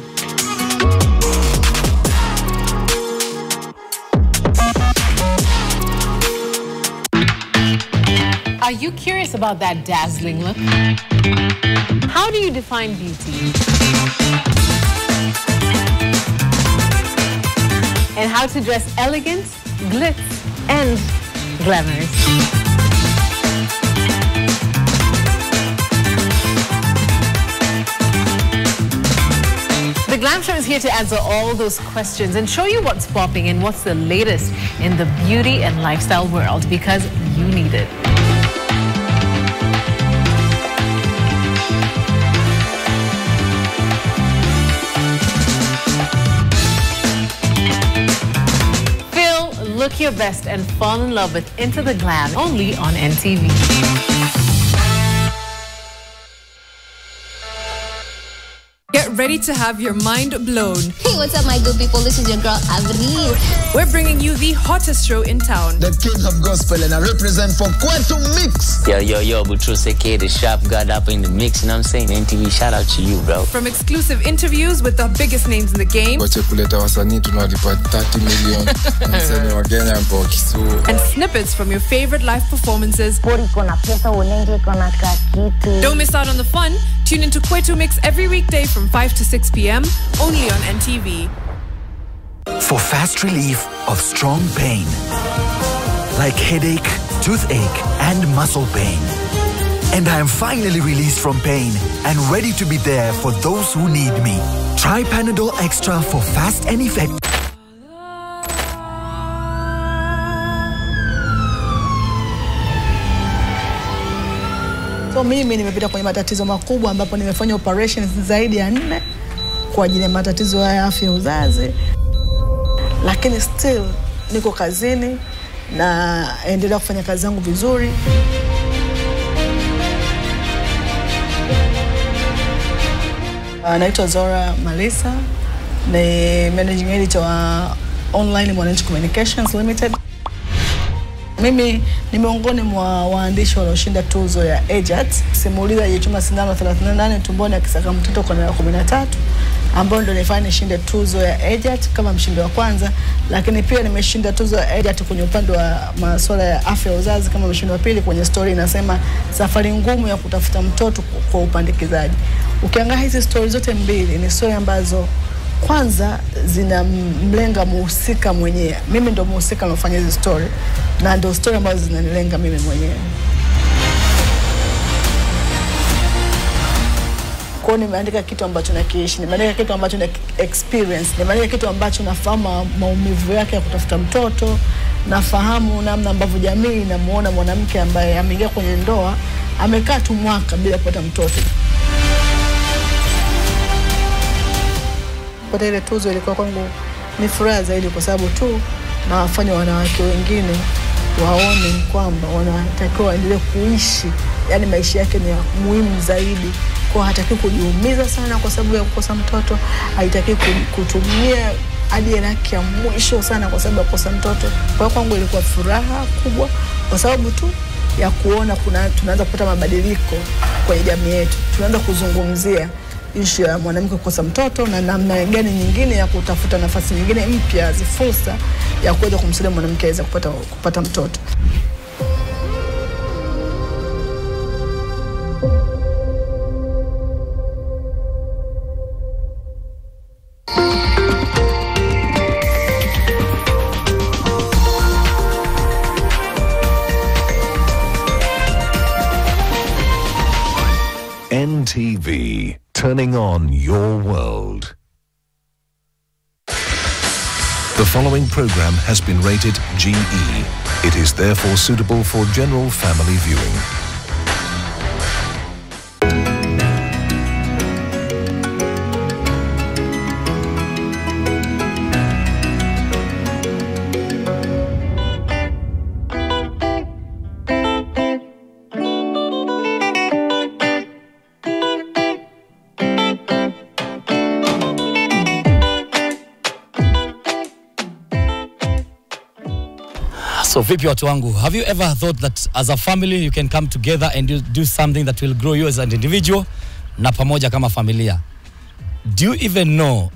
Are you curious about that dazzling look? How do you define beauty? And how to dress elegant, glitz, and glamorous. The Glam Show is here to answer all those questions and show you what's popping and what's the latest in the beauty and lifestyle world, because you need it. Look your best and fall in love with Into the Glam, only on NTV. Get ready to have your mind blown. Hey, what's up, my good people? This is your girl, Avril. We're bringing you the hottest show in town. The king of gospel, and I represent for Quantum Mix. Yo, Butrus aka the Sharp God up in the mix, you know what I'm saying? NTV, shout out to you, bro. From exclusive interviews with the biggest names in the game. And snippets from your favorite live performances. Don't miss out on the fun. Tune into Kwetu Mix every weekday from 5 to 6 p.m. only on NTV. For fast relief of strong pain, like headache, toothache, and muscle pain. And I am finally released from pain and ready to be there for those who need me. Try Panadol Extra for fast and effective. So mimi nimepita kwenye matatizo makubwa ambapo nimefanya operations zaidi ya 4 kwa ajili ya matatizo ya afya ya uzazi. Lakini still niko kazini na endelea kufanya kazi zangu vizuri. Naitwa Zora Malisa, ni managing editor wa Online Mwananchi Communications Limited. Mimi ni miongoni mwa waandishi walioshinda tuzo ya EJAT, simulizi iliyochoma sindano 38 tumboni akisaka mtoto kwa miaka 13, ambao ndio nilifanya nishinde tuzo ya EJAT kama mshindi wa kwanza, lakini pia nimeshinda tuzo ya EJAT kwenye upande wa masuala ya afya ya uzazi kama mshindi wa pili kwenye story inasema safari ngumu ya kutafuta mtoto kwa upandikizaji. Ukiangalia hizi story zote mbili ni story ambazo kwanza zinamlenga muhusika mwenyewe. Mimi ndo muhusika nilofanya hizi story na ndo story ambazo zinanilenga mimi mwenyewe. Kwa nimeandika kitu ambacho nakiishi, nimeandika kitu ambacho na experience, nimeandika kitu ambacho nafahamu maumivu yake ya kutafuta mtoto, nafahamu namna ambavyo jamii inamuona mwanamke ambaye ameingia kwenye ndoa, amekaa tu mwaka bila kupata mtoto. Kwa ile tuzo ilikuwa kwangu ni furaha zaidi kwa sababu tu na wafanya wanawake wengine waone kwamba wanatakiwa waendelee kuishi, yani maisha yake ni muhimu zaidi. Kwa hataki kujiumiza sana kwa sababu ya kukosa mtoto, haitaki kutumia hadi yake ya mwisho sana kwa sababu ya kukosa mtoto. Kwa kwangu ilikuwa furaha kubwa kwa sababu tu ya kuona tunaanza kupata mabadiliko kwenye jamii yetu. Tunaanza kuzungumzia issue ya mwanamke kukosa mtoto na namna gani nyingine ya kutafuta nafasi nyingine mpya, fursa ya kuweza kumsaidia mwanamke aweze kupata mtoto. NTV, turning on your world. The following program has been rated GE. It is therefore suitable for general family viewing. So vipi watu wangu, have you ever thought that as a family you can come together and do something that will grow you as an individual na pamoja kama familia? Do you even know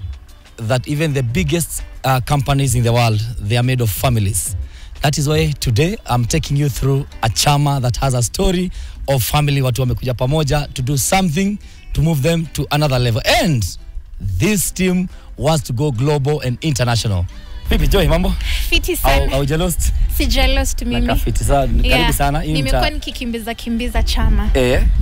that even the biggest companies in the world, they are made of families? That is why today I'm taking you through a chama that has a story of family, watu wamekuja pamoja to do something to move them to another level, and this team wants to go global and international. Vipi Joy, mambo? Fiti sana. Au jealous? Si jealous tu mimi. Naka fiti sana. Karibu sana. Nimekuwa nikikimbiza chama.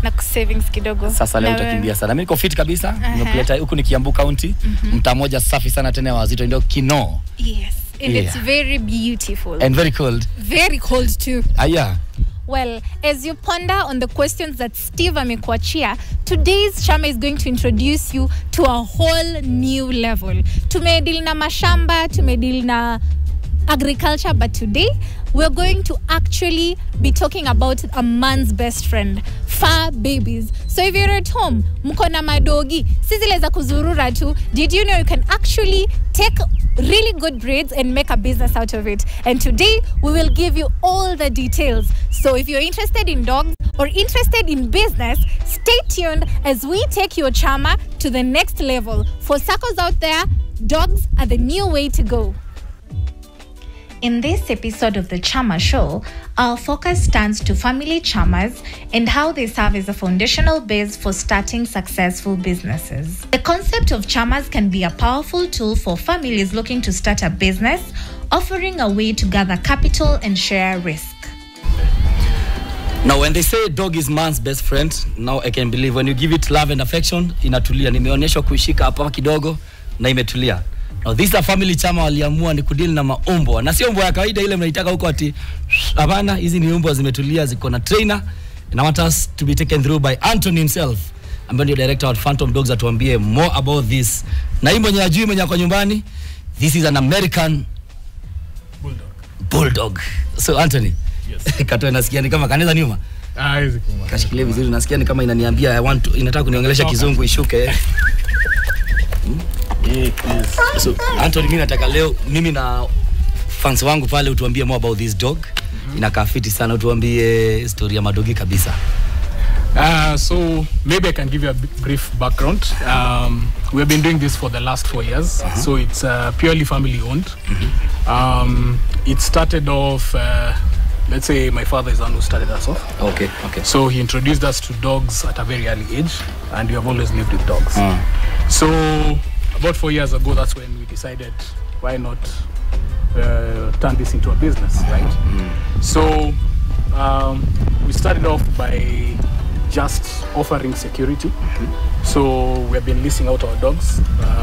Na savings kidogo. Sasa leo utakimbia sana. Mimi niko fit kabisa. Nimekuleta huku ni Kiambu County. Mtaa moja safi sana tena wazito ndio Kino. Yes. And it's very beautiful. And very cold. Very cold too. Yeah. Well, as you ponder on the questions that Steve amekuachia, today's chama is going to introduce you to a whole new level. Tumedili na mashamba, tumedili na agriculture, but today we're going to actually be talking about a man's best friend, fur babies. So if you're at home, mko na madogi, si zile za kuzurura tu, did you know you can actually take really good breeds and make a business out of it? And today we will give you all the details. So if you're interested in dogs or interested in business, stay tuned as we take your chama to the next level. For suckers out there, dogs are the new way to go. In this episode of the Chama Show, our focus turns to family chamas and how they serve as a foundational base for starting successful businesses. The concept of chamas can be a powerful tool for families looking to start a business, offering a way to gather capital and share risk. Now when they say dog is man's best friend, now I can believe when you give it love and affection, inatulia. Nimeonyeshwa kuishika hapa kidogo na imetulia. Now this is a family chama waliamua ni kudili na maumbo. Na sio umbo ya kawaida ile mnaitaka huko ati hapana, hizi ni umbo zimetulia, ziko na trainer. And I want us to be taken through by Anthony himself, ambaye ndio director at Phantom Dogs, atuambie more about this. Na hii mwenye ajui mwenye kwa nyumbani, this is an American Bulldog. So Anthony, yes. Katoe nasikia ni kama kaneza nyuma. Hizi kuma. Kashikilia vizuri, nasikia ni kama inaniambia inataka kuniongelesha kizungu ishuke. So Anthony, mimi nataka leo mimi na fans wangu pale utuambie more about this dog. Inakaa fiti sana, utuambie story ya madogi kabisa. So maybe I can give you a brief background. We have been doing this for the last 4 years. So it's purely family owned. It started off, let's say my father is the one who started us off. Okay. So he introduced us to dogs at a very early age, and we have always lived with dogs. So about 4 years ago, that's when we decided, why not turn this into a business, right? So we started off by just offering security. So we have been leasing out our dogs,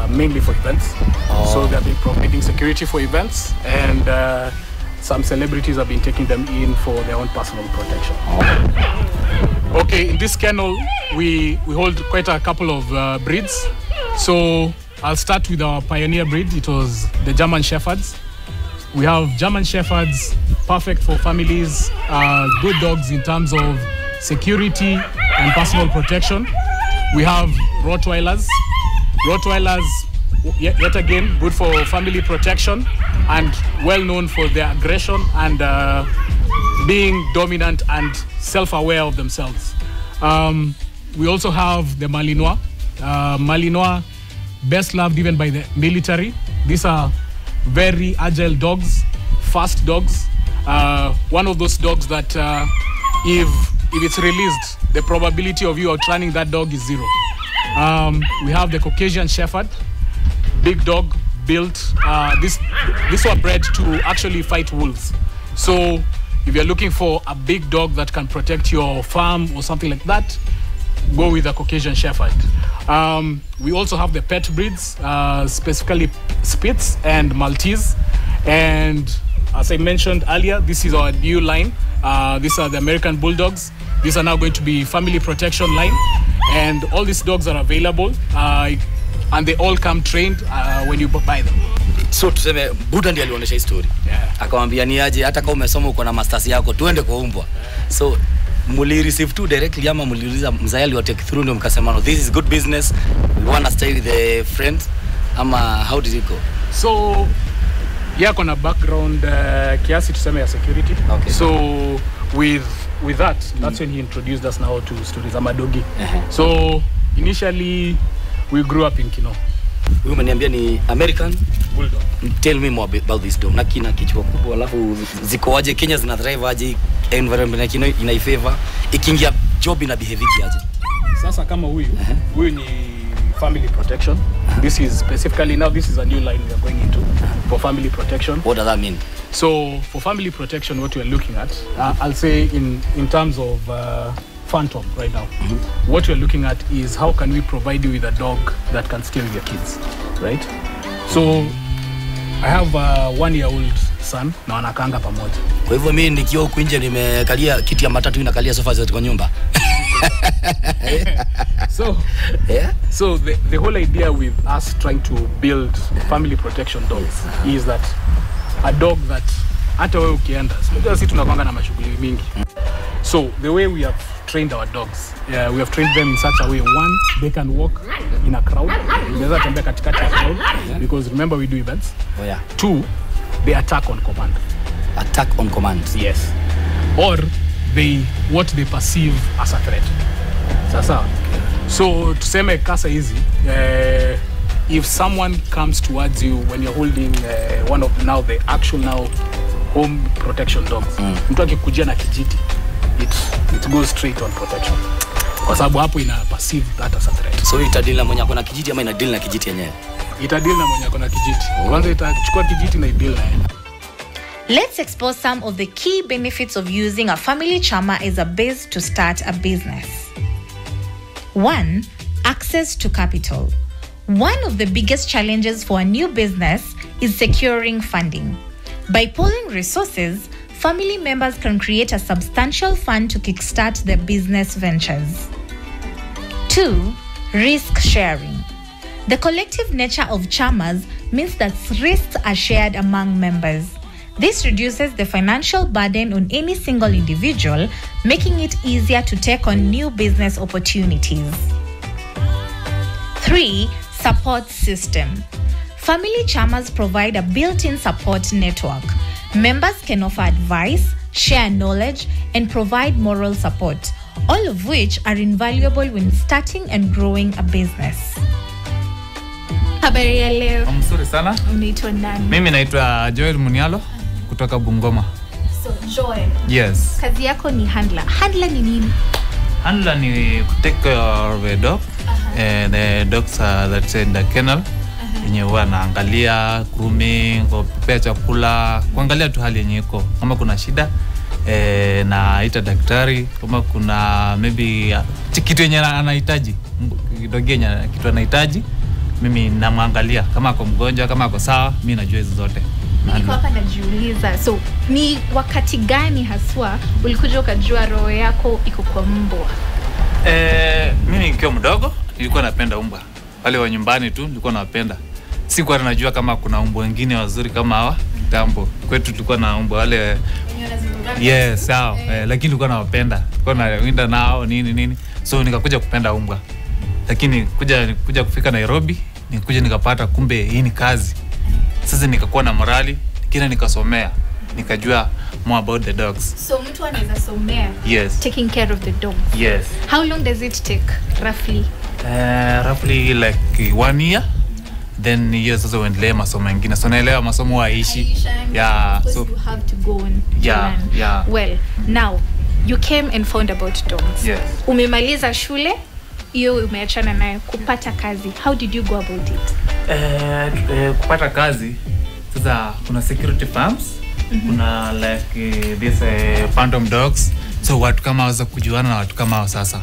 mainly for events. So they have been providing security for events, and some celebrities have been taking them in for their own personal protection. Okay, in this kennel, we hold quite a couple of breeds. So I'll start with our pioneer breed. It was the German Shepherds. We have German Shepherds, perfect for families, good dogs in terms of security and personal protection. We have Rottweilers. Rottweilers, yet again, good for family protection and well known for their aggression and being dominant and self-aware of themselves. We also have the Malinois. Malinois, best loved even by the military. These are very agile dogs, fast dogs. One of those dogs that if it's released, the probability of you outrunning that dog is 0. We have the Caucasian Shepherd, big dog, built. These were bred to actually fight wolves. So if you're looking for a big dog that can protect your farm or something like that, go with a Caucasian Shepherd. We also have the pet breeds, specifically Spitz and Maltese. And as I mentioned earlier, this is our new line. These are the American Bulldogs. These are now going to be family protection line. And all these dogs are available. And they all come trained when you buy them. So tuseme Buda ndiye alionyesha hii story. Akamwambia ni aje hata kama umesoma uko na masters yako tuende kwa umbwa. So muli receive tu directly ama muliuliza mzayali wa take through ndio mkasema no, this is good business, we want to stay with the friends ama how did it go? So yeah, kuna background kiasi tuseme ya security. Okay. So with that, that's when he introduced us now to stories Amadogi. So initially we grew up in Kino. Wewe umeniambia ni American Bulldog. Tell me more about this dog. Na kina kichwa kubwa alafu ziko aje Kenya zina thrive aje, environment ya Kino ina favor, ikiingia job ina behave aje? Sasa kama huyu ni family protection. This is specifically now this is a new line we are going into for family protection. What does that mean? So for family protection, what we are looking at, I'll say in terms of Phantom right now, what we're looking at is how can we provide you with a dog that can stay with your kids, right? So I have a 1-year-old son na wanakanga pamoja. Kwa hivyo mimi nikiwa huko nje nimekalia kiti ya matatu inakalia sofa zote kwa nyumba. So the whole idea with us trying to build family protection dogs is that a dog that hata wewe ukienda sisi tunakwanga na mashughuli mingi. So the way we have trained our dogs, we have trained them in such a way, one, they can walk in a crowd. Unaweza tembea katikati ya crowd because remember we do events. Oh yeah. 2, they attack on command. Attack on command. Yes. Or what they perceive as a threat. Sasa. So tuseme kasa hizi, if someone comes towards you when you're holding one of now the actual now home protection dogs, mtu akikujia na kijiti, it goes straight on protection. Kwa sababu hapo ina perceive that as a threat. So itadili na mwenye akona kijiti ama inadili na kijiti yenyewe? Itadili na mwenye akona kijiti. Kwanza itachukua kijiti na idili na yeye. Let's explore some of the key benefits of using a family charmer as a base to start a business. 1. Access to capital. One of the biggest challenges for a new business is securing funding. By pooling resources, family members can create a substantial fund to kickstart their business ventures. 2. Risk sharing. The collective nature of charmers means that risks are shared among members. This reduces the financial burden on any single individual, making it easier to take on new business opportunities. 3. Support system. Family charmers provide a built-in support network. Members can offer advice, share knowledge, and provide moral support, all of which are invaluable when starting and growing a business. Habari ya leo. Mzuri sana. Unaitwa nani? Mimi naitwa Joel Munialo kutoka Bungoma. So Joel. Yes. Kazi yako ni handler. Handler ni nini? Handler ni take care of a dog. The dogs that's in the kennel. Yenye huwa naangalia grooming, kupea chakula, kuangalia tu hali yenye iko. Kama kuna shida naita daktari, kama kuna maybe kitu yenye anahitaji, dogi yenye kitu anahitaji, mimi namwangalia kama ako mgonjwa, kama ako sawa, mimi najua hizo zote. Niko hapa najiuliza, so ni wakati gani haswa ulikuja ukajua roho yako iko kwa mbwa? Mimi nikiwa mdogo nilikuwa napenda mbwa. Wale wa nyumbani tu nilikuwa napenda. Sikuwa najua kama kuna mbwa wengine wazuri kama hawa kitambo. Kwetu tulikuwa na mbwa wale. Yes, sawa. Lakini nilikuwa nawapenda. Nilikuwa nawinda nao nini. So nikakuja kupenda mbwa. Lakini kuja kufika Nairobi, nikuja nikapata kumbe hii ni kazi. Sasa nikakuwa na morali, nikasomea, nikajua more about the dogs. So mtu anaweza somea taking care of the dogs. Yes. How long does it take roughly? Roughly like 1 year. Then years also uendelee masomo mengine. So naelewa masomo waishi. Yeah, so you have to go on. Yeah. Well, now you came and found about dogs. Yes. Umemaliza shule, hiyo umeachana nayo kupata kazi. How did you go about it? Kupata kazi sasa kuna security firms, kuna like this phantom dogs. So watu kama waweza kujuana na watu kama hao sasa.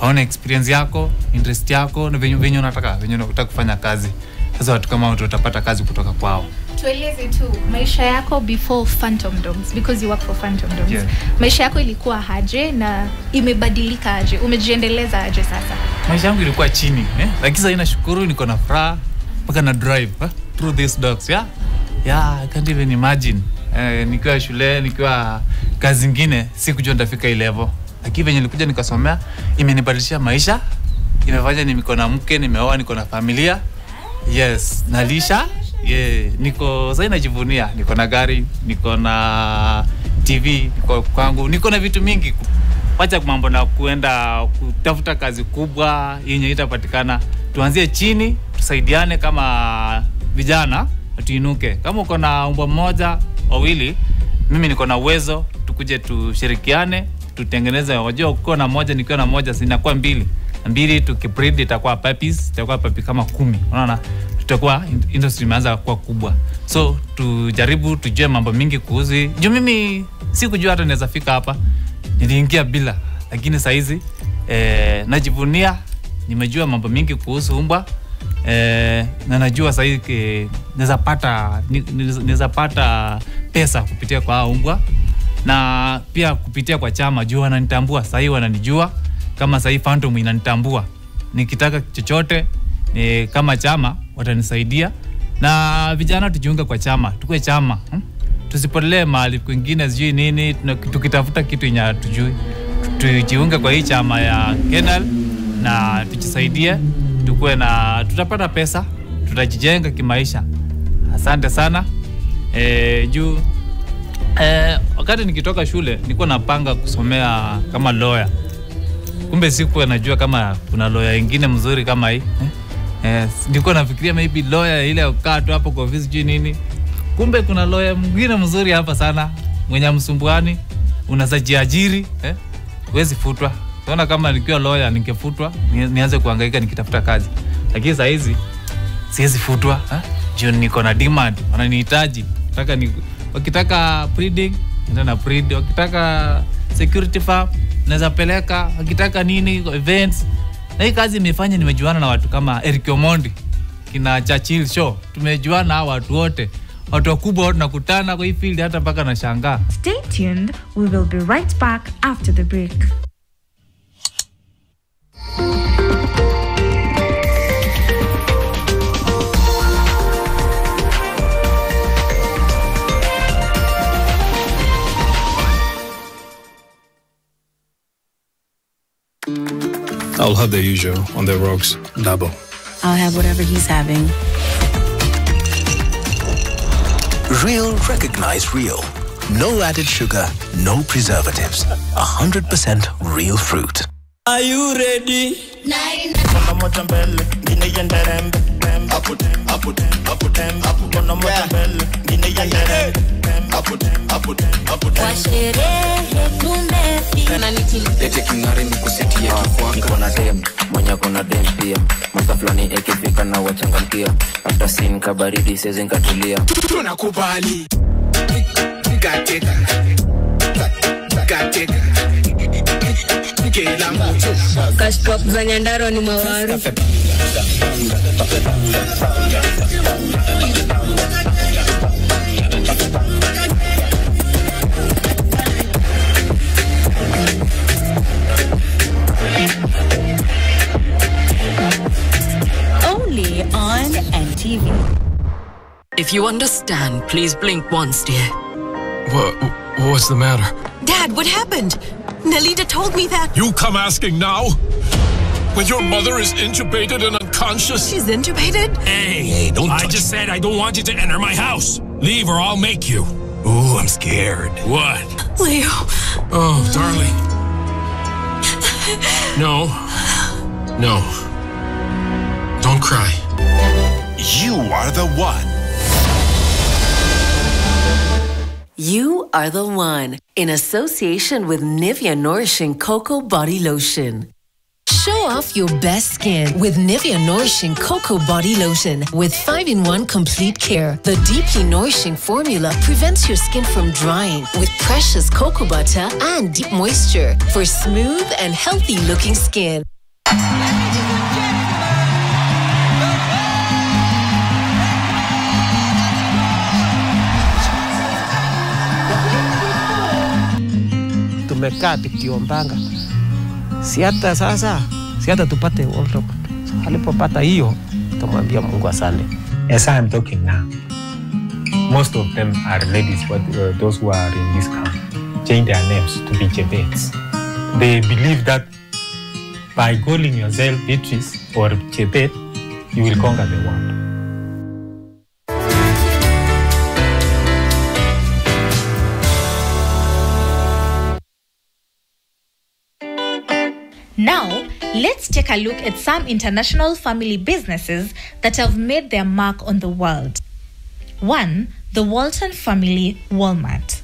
waone experience yako, interest yako na venye unataka kufanya kazi. Sasa watu kama watu watapata kazi kutoka kwao. Tueleze tu maisha yako before Phantom Dogs, because you work for Phantom Dogs. Yeah. Maisha yako ilikuwa aje na imebadilika aje? Umejiendeleza aje sasa? Maisha yangu ilikuwa chini, lakini sasa ninashukuru niko na furaha mpaka na drive through these dogs. I can't even imagine. Nikiwa shule, nikiwa kazi nyingine, sikujua nitafika hii level. Lakini venye nilikuja nikasomea, imenibadilishia maisha. Imefanya niko na mke, nimeoa, niko na familia. Yes, nalisha. Niko sasa najivunia, niko na gari, niko na TV, niko kwangu, niko na vitu mingi. Wacha mambo na kuenda kutafuta kazi kubwa yenye itapatikana. Tuanzie chini, tusaidiane kama vijana, tuinuke. Kama uko na umbwa mmoja, wawili, mimi niko na uwezo, tukuje tushirikiane, tutengeneze. Unajua uko na moja, nikiwa na moja, sinakuwa mbili tukibreed itakuwa puppies, itakuwa puppy kama 10. Unaona? Tutakuwa industry imeanza kuwa kubwa. So tujaribu tujue mambo mingi kuhusu. Juu mimi sikujua hata naweza fika hapa. Niliingia bila, lakini saa hizi najivunia, nimejua mambo mingi kuhusu umbwa. Na najua saa hizi naweza pata pesa kupitia kwa umbwa, na pia kupitia kwa chama. Juu wananitambua, saa hii wananijua. Kama saa hii Phantom inanitambua. Nikitaka chochote kama chama watanisaidia, na vijana tujiunge kwa chama, tukue chama. Tusipotelee mahali kwingine sijui nini, tukitafuta kitu yenye tujui. Tujiunge kwa hii chama ya Kenal na tujisaidie, tukue na tutapata pesa, tutajijenga kimaisha. Asante sana. Juu wakati nikitoka shule nilikuwa napanga kusomea kama lawyer. Kumbe sikuwa najua kama kuna lawyer nyingine mzuri kama hii. Nilikuwa nafikiria maybe lawyer ile ukaa tu hapo kwa office juu nini. Kumbe kuna lawyer mwingine mzuri hapa sana, mwenye msumbuani, unazajiajiri, huwezi futwa. Unaona kama nikiwa lawyer ningefutwa, nianze kuhangaika nikitafuta kazi. Lakini saa hizi siwezi futwa, juu niko na demand, wananihitaji. Wakitaka breeding, nenda na breed. Wakitaka security farm, naweza peleka. Wakitaka nini, events. Na hii kazi imefanya nimejuana na watu kama Eric Omondi, kina Churchill Show. Tumejuana na watu wote. Watu wakubwa tunakutana kwa hii field hata mpaka nashangaa. Stay tuned. We will be right back after the break. I'll have the usual on the rocks, double. I'll have whatever he's having. Real recognize real. No added sugar, no preservatives. 100% real fruit. Are you ready? Lete kingari nikuseti ya kifua. Niko na dem, mwenye kona dem pia. Masa flani ekifika na wachangamkia. After scene kabaridi sezi nkatulia. Tunakubali. Gateka. Kila mtu Cash pop za Nyandaro ni mawaru. Only on NTV. If you understand, please blink once, dear. What's the matter? Dad, what happened? Nelita told me that... You come asking now? When your mother is intubated and unconscious? She's intubated? Hey, don't touch. I just said I don't want you to enter my house. Leave or I'll make you. Ooh, I'm scared. What? Leo. Oh, darling. No. No. Don't cry. You are the one. You are the one. In association with Nivea Nourishing Cocoa Body Lotion. Show off your best skin with Nivea Nourishing Cocoa Body Lotion with 5-in-1 complete care. The deeply nourishing formula prevents your skin from drying with precious cocoa butter and deep moisture for smooth and healthy looking skin. Tumekaa tukiombanga, si hata tupate World Record. Alipopata hiyo, tumwambia Mungu asante. As I am talking now, most of them are ladies, but those who are in this camp change their names to be Chebets. They believe that by calling yourself Beatrice or Chebet, you will conquer the world. Now, let's take a look at some international family businesses that have made their mark on the world. 1. The Walton family, Walmart.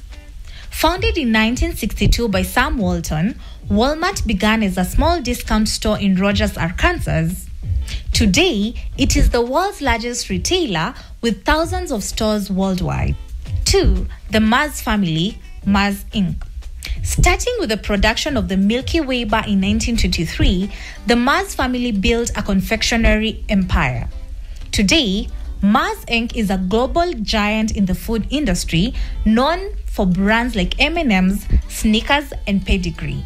Founded in 1962 by Sam Walton, Walmart began as a small discount store in Rogers, Arkansas. Today, it is the world's largest retailer with thousands of stores worldwide. 2. The Mars family, Mars Inc. Starting with the production of the Milky Way bar in 1923, the Mars family built a confectionery empire. Today, Mars Inc. is a global giant in the food industry, known for brands like M&M's, Snickers, and Pedigree.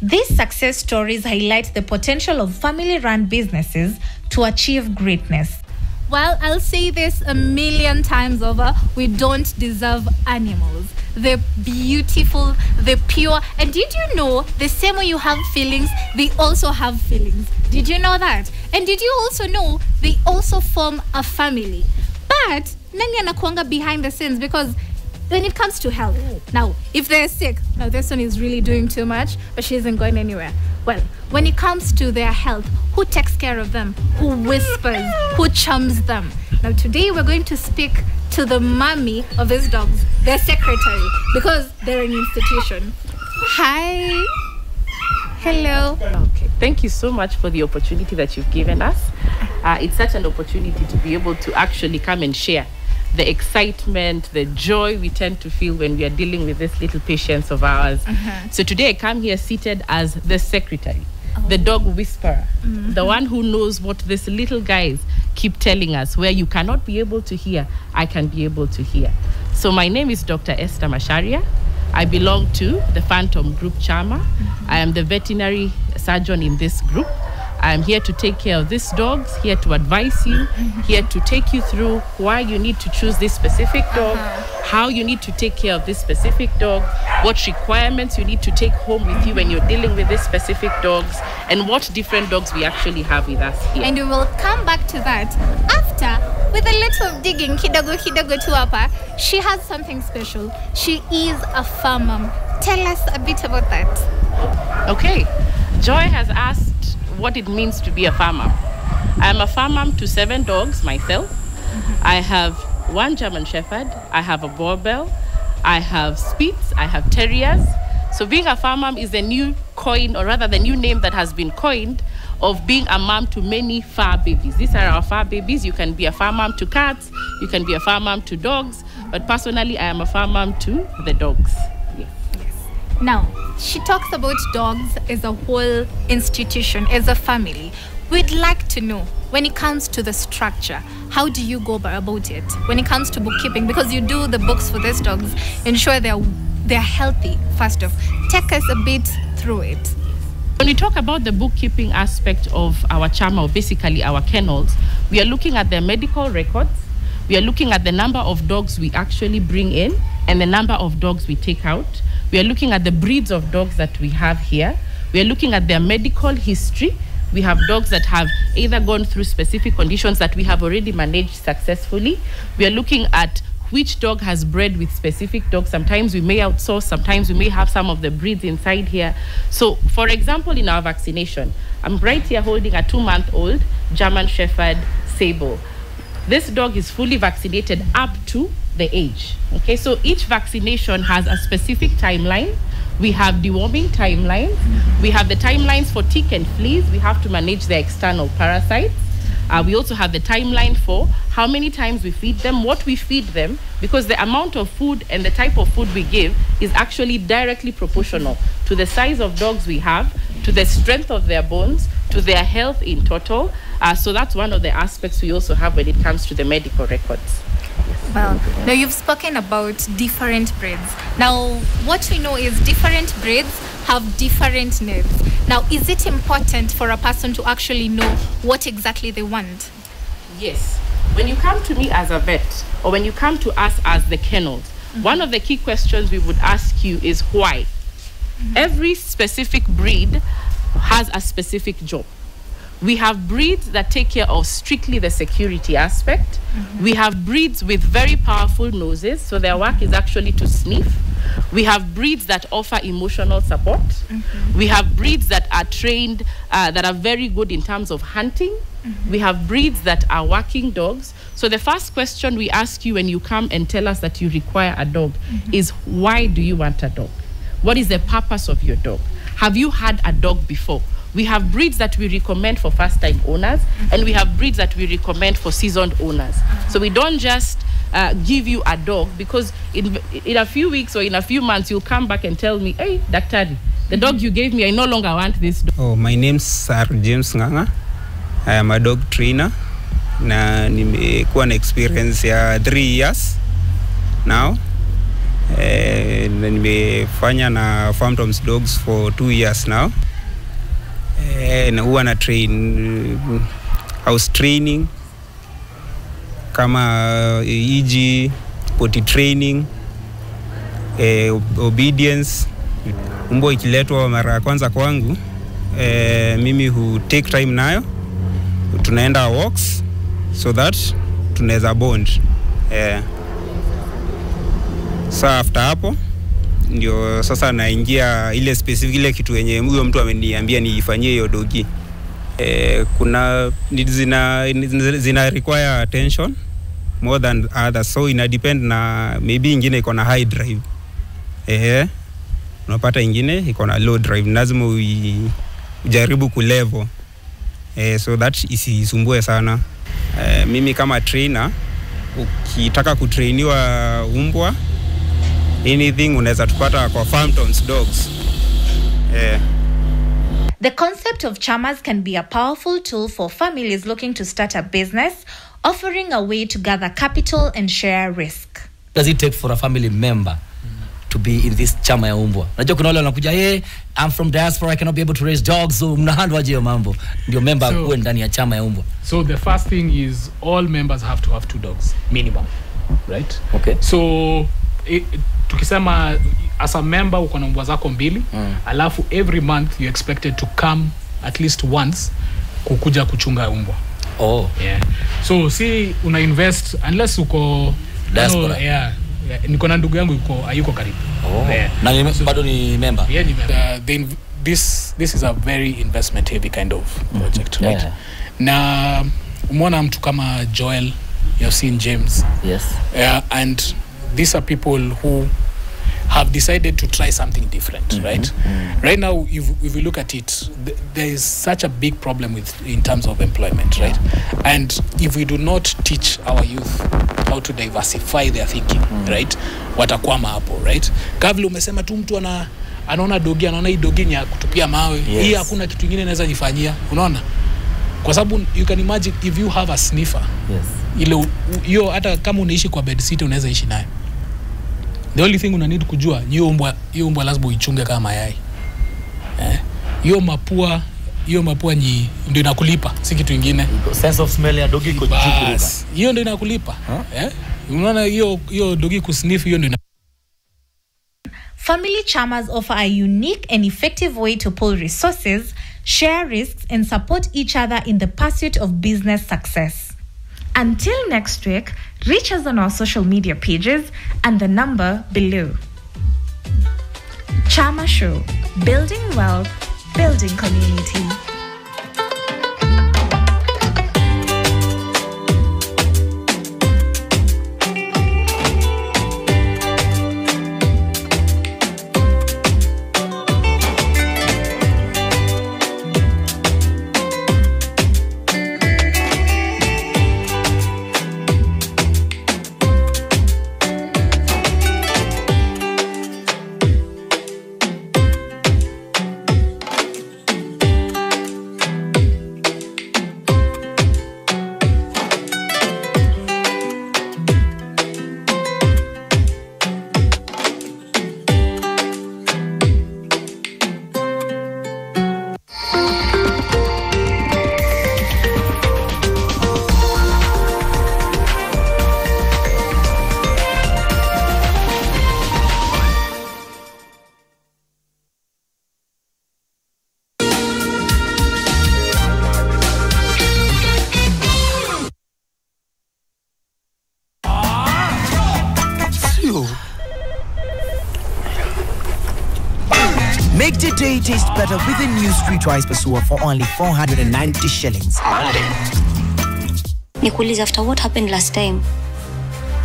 These success stories highlight the potential of family-run businesses to achieve greatness. Well, I'll say this a million times over, we don't deserve animals. They're beautiful, they're pure. And did you know the same way you have feelings, they also have feelings? Did you know that? And did you also know they also form a family? But nani anakuanga behind the scenes? Because when it comes to health, now, if they're sick, now this one is really doing too much, but she isn't going anywhere. Well, when it comes to their health, who takes care of them? Who whispers? Who charms them? Now, today we're going to speak to the mommy of these dogs, their secretary, because they're an institution. Hi. Hello. Okay. Thank you so much for the opportunity that you've given us. It's such an opportunity to be able to actually come and share the excitement, the joy we tend to feel when we are dealing with these little patients of ours. So today I come here seated as the secretary, the dog whisperer, the one who knows what these little guys keep telling us. Where you cannot be able to hear, I can be able to hear. So my name is Dr. Esther Masharia. I belong to the Phantom Group Chama. I am the veterinary surgeon in this group. I'm here to take care of these dogs, here to advise you, here to take you through why you need to choose this specific dog, how you need to take care of this specific dog, what requirements you need to take home with you when you're dealing with these specific dogs, and what different dogs we actually have with us here. And we will come back to that after, with a little digging, kidogo tu hapa. She has something special. She is a farmer. Tell us a bit about that. Okay. Joy has asked what it means to be a farmer. I am a farmer to 7 dogs myself. I have 1 German Shepherd, I have a Borbell, I have Spitz, I have Terriers. So being a farmer is a new coin, or rather the new name that has been coined, of being a mom to many fur babies. These are our fur babies. You can be a fur mom to cats, you can be a fur mom to dogs, but personally I am a fur mom to the dogs. Yes. Now, she talks about dogs as a whole institution, as a family. We'd like to know, when it comes to the structure, how do you go about it? When it comes to bookkeeping, because you do the books for these dogs, ensure they're healthy, first off. Take us a bit through it. When we talk about the bookkeeping aspect of our Chama, or basically our kennels, we are looking at their medical records, we are looking at the number of dogs we actually bring in, and the number of dogs we take out. We are looking at the breeds of dogs that we have here. We are looking at their medical history. We have dogs that have either gone through specific conditions that we have already managed successfully. We are looking at which dog has bred with specific dogs. Sometimes we may outsource, sometimes we may have some of the breeds inside here. So, for example, in our vaccination, I'm right here holding a 2-month-old German Shepherd Sable. This dog is fully vaccinated up to the age. Okay, so each vaccination has a specific timeline We have deworming timelines. We have the timelines for tick and fleas. We have to manage their external parasites. We also have the timeline for how many times we feed them, what we feed them, because the amount of food and the type of food we give is actually directly proportional to the size of dogs we have, to the strength of their bones, to their health in total. So that's one of the aspects we also have when it comes to the medical records. Well, now you've spoken about different breeds. Now, what we know is different breeds have different needs. Now, is it important for a person to actually know what exactly they want? Yes. When you come to me as a vet, or when you come to us as the kennels, one of the key questions we would ask you is why. Every specific breed has a specific job. We have breeds that take care of strictly the security aspect. We have breeds with very powerful noses, so their work is actually to sniff. We have breeds that offer emotional support. We have breeds that are trained, that are very good in terms of hunting. We have breeds that are working dogs. So the first question we ask you when you come and tell us that you require a dog is, why do you want a dog? What is the purpose of your dog? Have you had a dog before? We have breeds that we recommend for first-time owners, and we have breeds that we recommend for seasoned owners. So we don't just give you a dog, because in a few weeks or in a few months, you'll come back and tell me, hey, Daktari, the dog you gave me, I no longer want this dog. Oh, my name's Sir James Nganga. I am a dog trainer. Na nimekuwa na experience ya 3 years now. Nimefanya na Phantoms dogs for 2 years now. Na huwa na train house training kama EG, potty training, obedience. Mbwa ikiletwa mara ya kwanza kwangu, mimi hu take time nayo, tunaenda walks so that tunaweza bond. Sasa after hapo ndio sasa naingia ile specific ile kitu yenye huyo mtu ameniambia niifanyie hiyo dogi. Kuna zina require attention more than others, so ina depend na maybe ingine iko na high drive, unapata ingine iko na low drive, lazima ujaribu ku level, so that isisumbue sana. Mimi kama trainer, ukitaka kutrainiwa umbwa, anything unaweza tupata kwa Phantoms dogs. The concept of chamas can be a powerful tool for families looking to start a business, offering a way to gather capital and share risk. Does it take for a family member to be in this chama ya umbwa? Najua kuna wale wanakuja, hey, I'm from diaspora, I cannot be able to raise dogs, so mnahandwa je mambo ndio member akuwe ndani ya chama ya umbwa? So the first thing is all members have to have 2 dogs minimum, right? Okay. So tukisema as a member uko na mbwa zako 2, alafu every month you expected to come at least once kukuja kuchunga umbwa. Oh. Yeah. So see una invest unless uko diaspora. Yeah. Niko na ndugu yangu yuko karibu. Oh. Yeah. Na bado ni member. Yeah, ni member. This is a very investment heavy kind of project, right? Yeah. Na umeona mtu kama Joel, you've seen James. Yes. And these are people who have decided to try something different, right? Right now, if you look at it, there is such a big problem in terms of employment, right? And if we do not teach our youth how to diversify their thinking, right? Watakwama hapo, right? Kavile umesema tu mtu anaona dogi, anaona hii dogi ni ya kutupia mawe. Hii hakuna kitu kingine naweza nifanyia, unaona? Kwa sababu you can imagine if you have a sniffer. Yes. Ile hiyo hata kama unaishi kwa bed sit unaweza ishi nayo. The only thing una need kujua, hiyo mbwa lazima uichunge kama mayai. Hiyo mapua ndio inakulipa, si kitu kingine. Sense of smell ya dogi iko juu kuruka. Hiyo ndio inakulipa. Unaona hiyo dogi kusniff hiyo ndio. Family chamas offer a unique and effective way to pool resources, share risks, and support each other in the pursuit of business success. Until next week, reach us on our social media pages and the number below. Chama Show, building wealth, building community. Make the day taste better with a new streetwise pasua for only 490 shillings. Nikuulize, after what happened last time,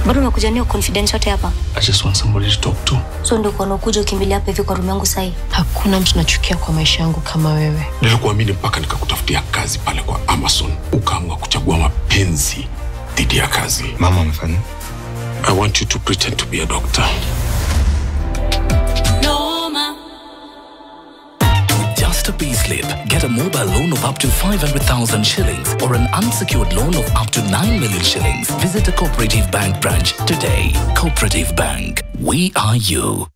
bado umekuja niyo confidence yote hapa? I just want somebody to talk to. So ndio kwa unakuja ukimbilia hapa hivi kwa room yangu sai? Hakuna mtu nachukia kwa maisha yangu kama wewe. Nilikuamini mpaka nikakutafutia kazi pale kwa Amazon. Ukaamua kuchagua mapenzi dhidi ya kazi. Mama amefanya? I want you to pretend to be a doctor. Just a payslip. Get a mobile loan of up to 500,000 shillings or an unsecured loan of up to 9 million shillings. Visit a Cooperative Bank branch today. Cooperative Bank. We are you.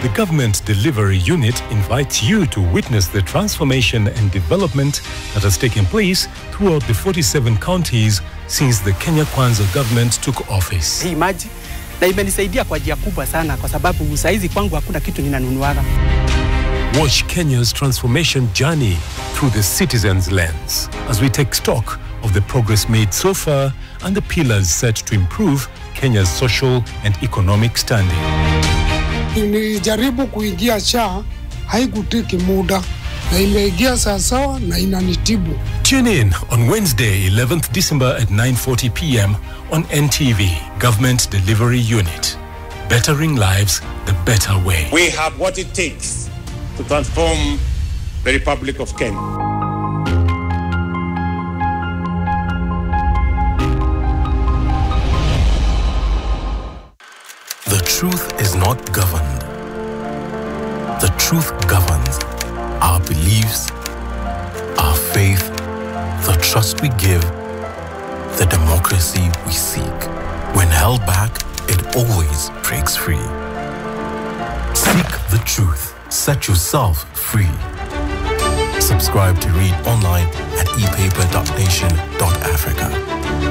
The Government Delivery Unit invites you to witness the transformation and development that has taken place throughout the 47 counties since the Kenya Kwanza government took office. Hii maji na imenisaidia kwa njia kubwa sana kwa sababu saizi kwangu hakuna kitu ninanunuaga. Watch Kenya's transformation journey through the citizens' lens as we take stock of the progress made so far and the pillars set to improve Kenya's social and economic standing. Nilijaribu kuingia SHA, haikutiki muda na imeingia sawa na inanitibu. Tune in on Wednesday, 11th December at 9:40 p.m. on NTV, Government Delivery Unit. Bettering lives the better way. We have what it takes to transform the Republic of Kenya. The truth is not governed. The truth governs our beliefs, our faith, the trust we give, the democracy we seek. When held back, it always breaks free. Seek the truth. Set yourself free. Subscribe to read online at epaper.nation.africa.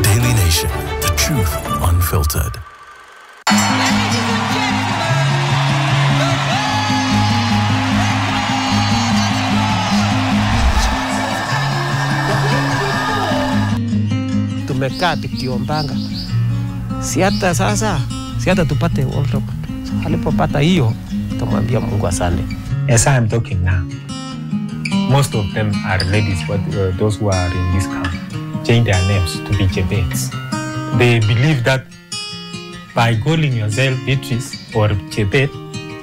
Daily Nation, the truth unfiltered. Tumekaa tukiombanga, si hata tupate World Cup. Alipopata hiyo, tumwambia Mungu asante. As I am talking now, most of them are ladies, but those who are in this camp change their names to be Jebets. They believe that by calling yourself Beatrice or Jebet,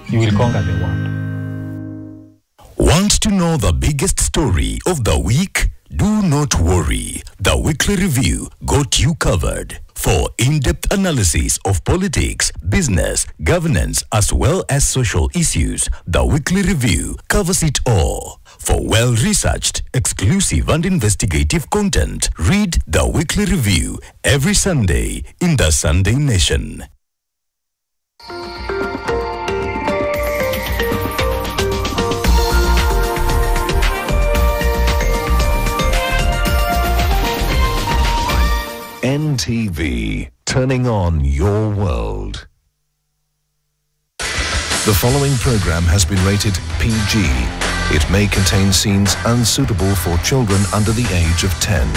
you will conquer the world. Want to know the biggest story of the week? Do not worry. The Weekly Review got you covered. For in-depth analysis of politics, business, governance, as well as social issues, the Weekly Review covers it all. For well-researched, exclusive and investigative content, read the Weekly Review every Sunday in the Sunday Nation. NTV, turning on your world. The following program has been rated PG. It may contain scenes unsuitable for children under the age of 10.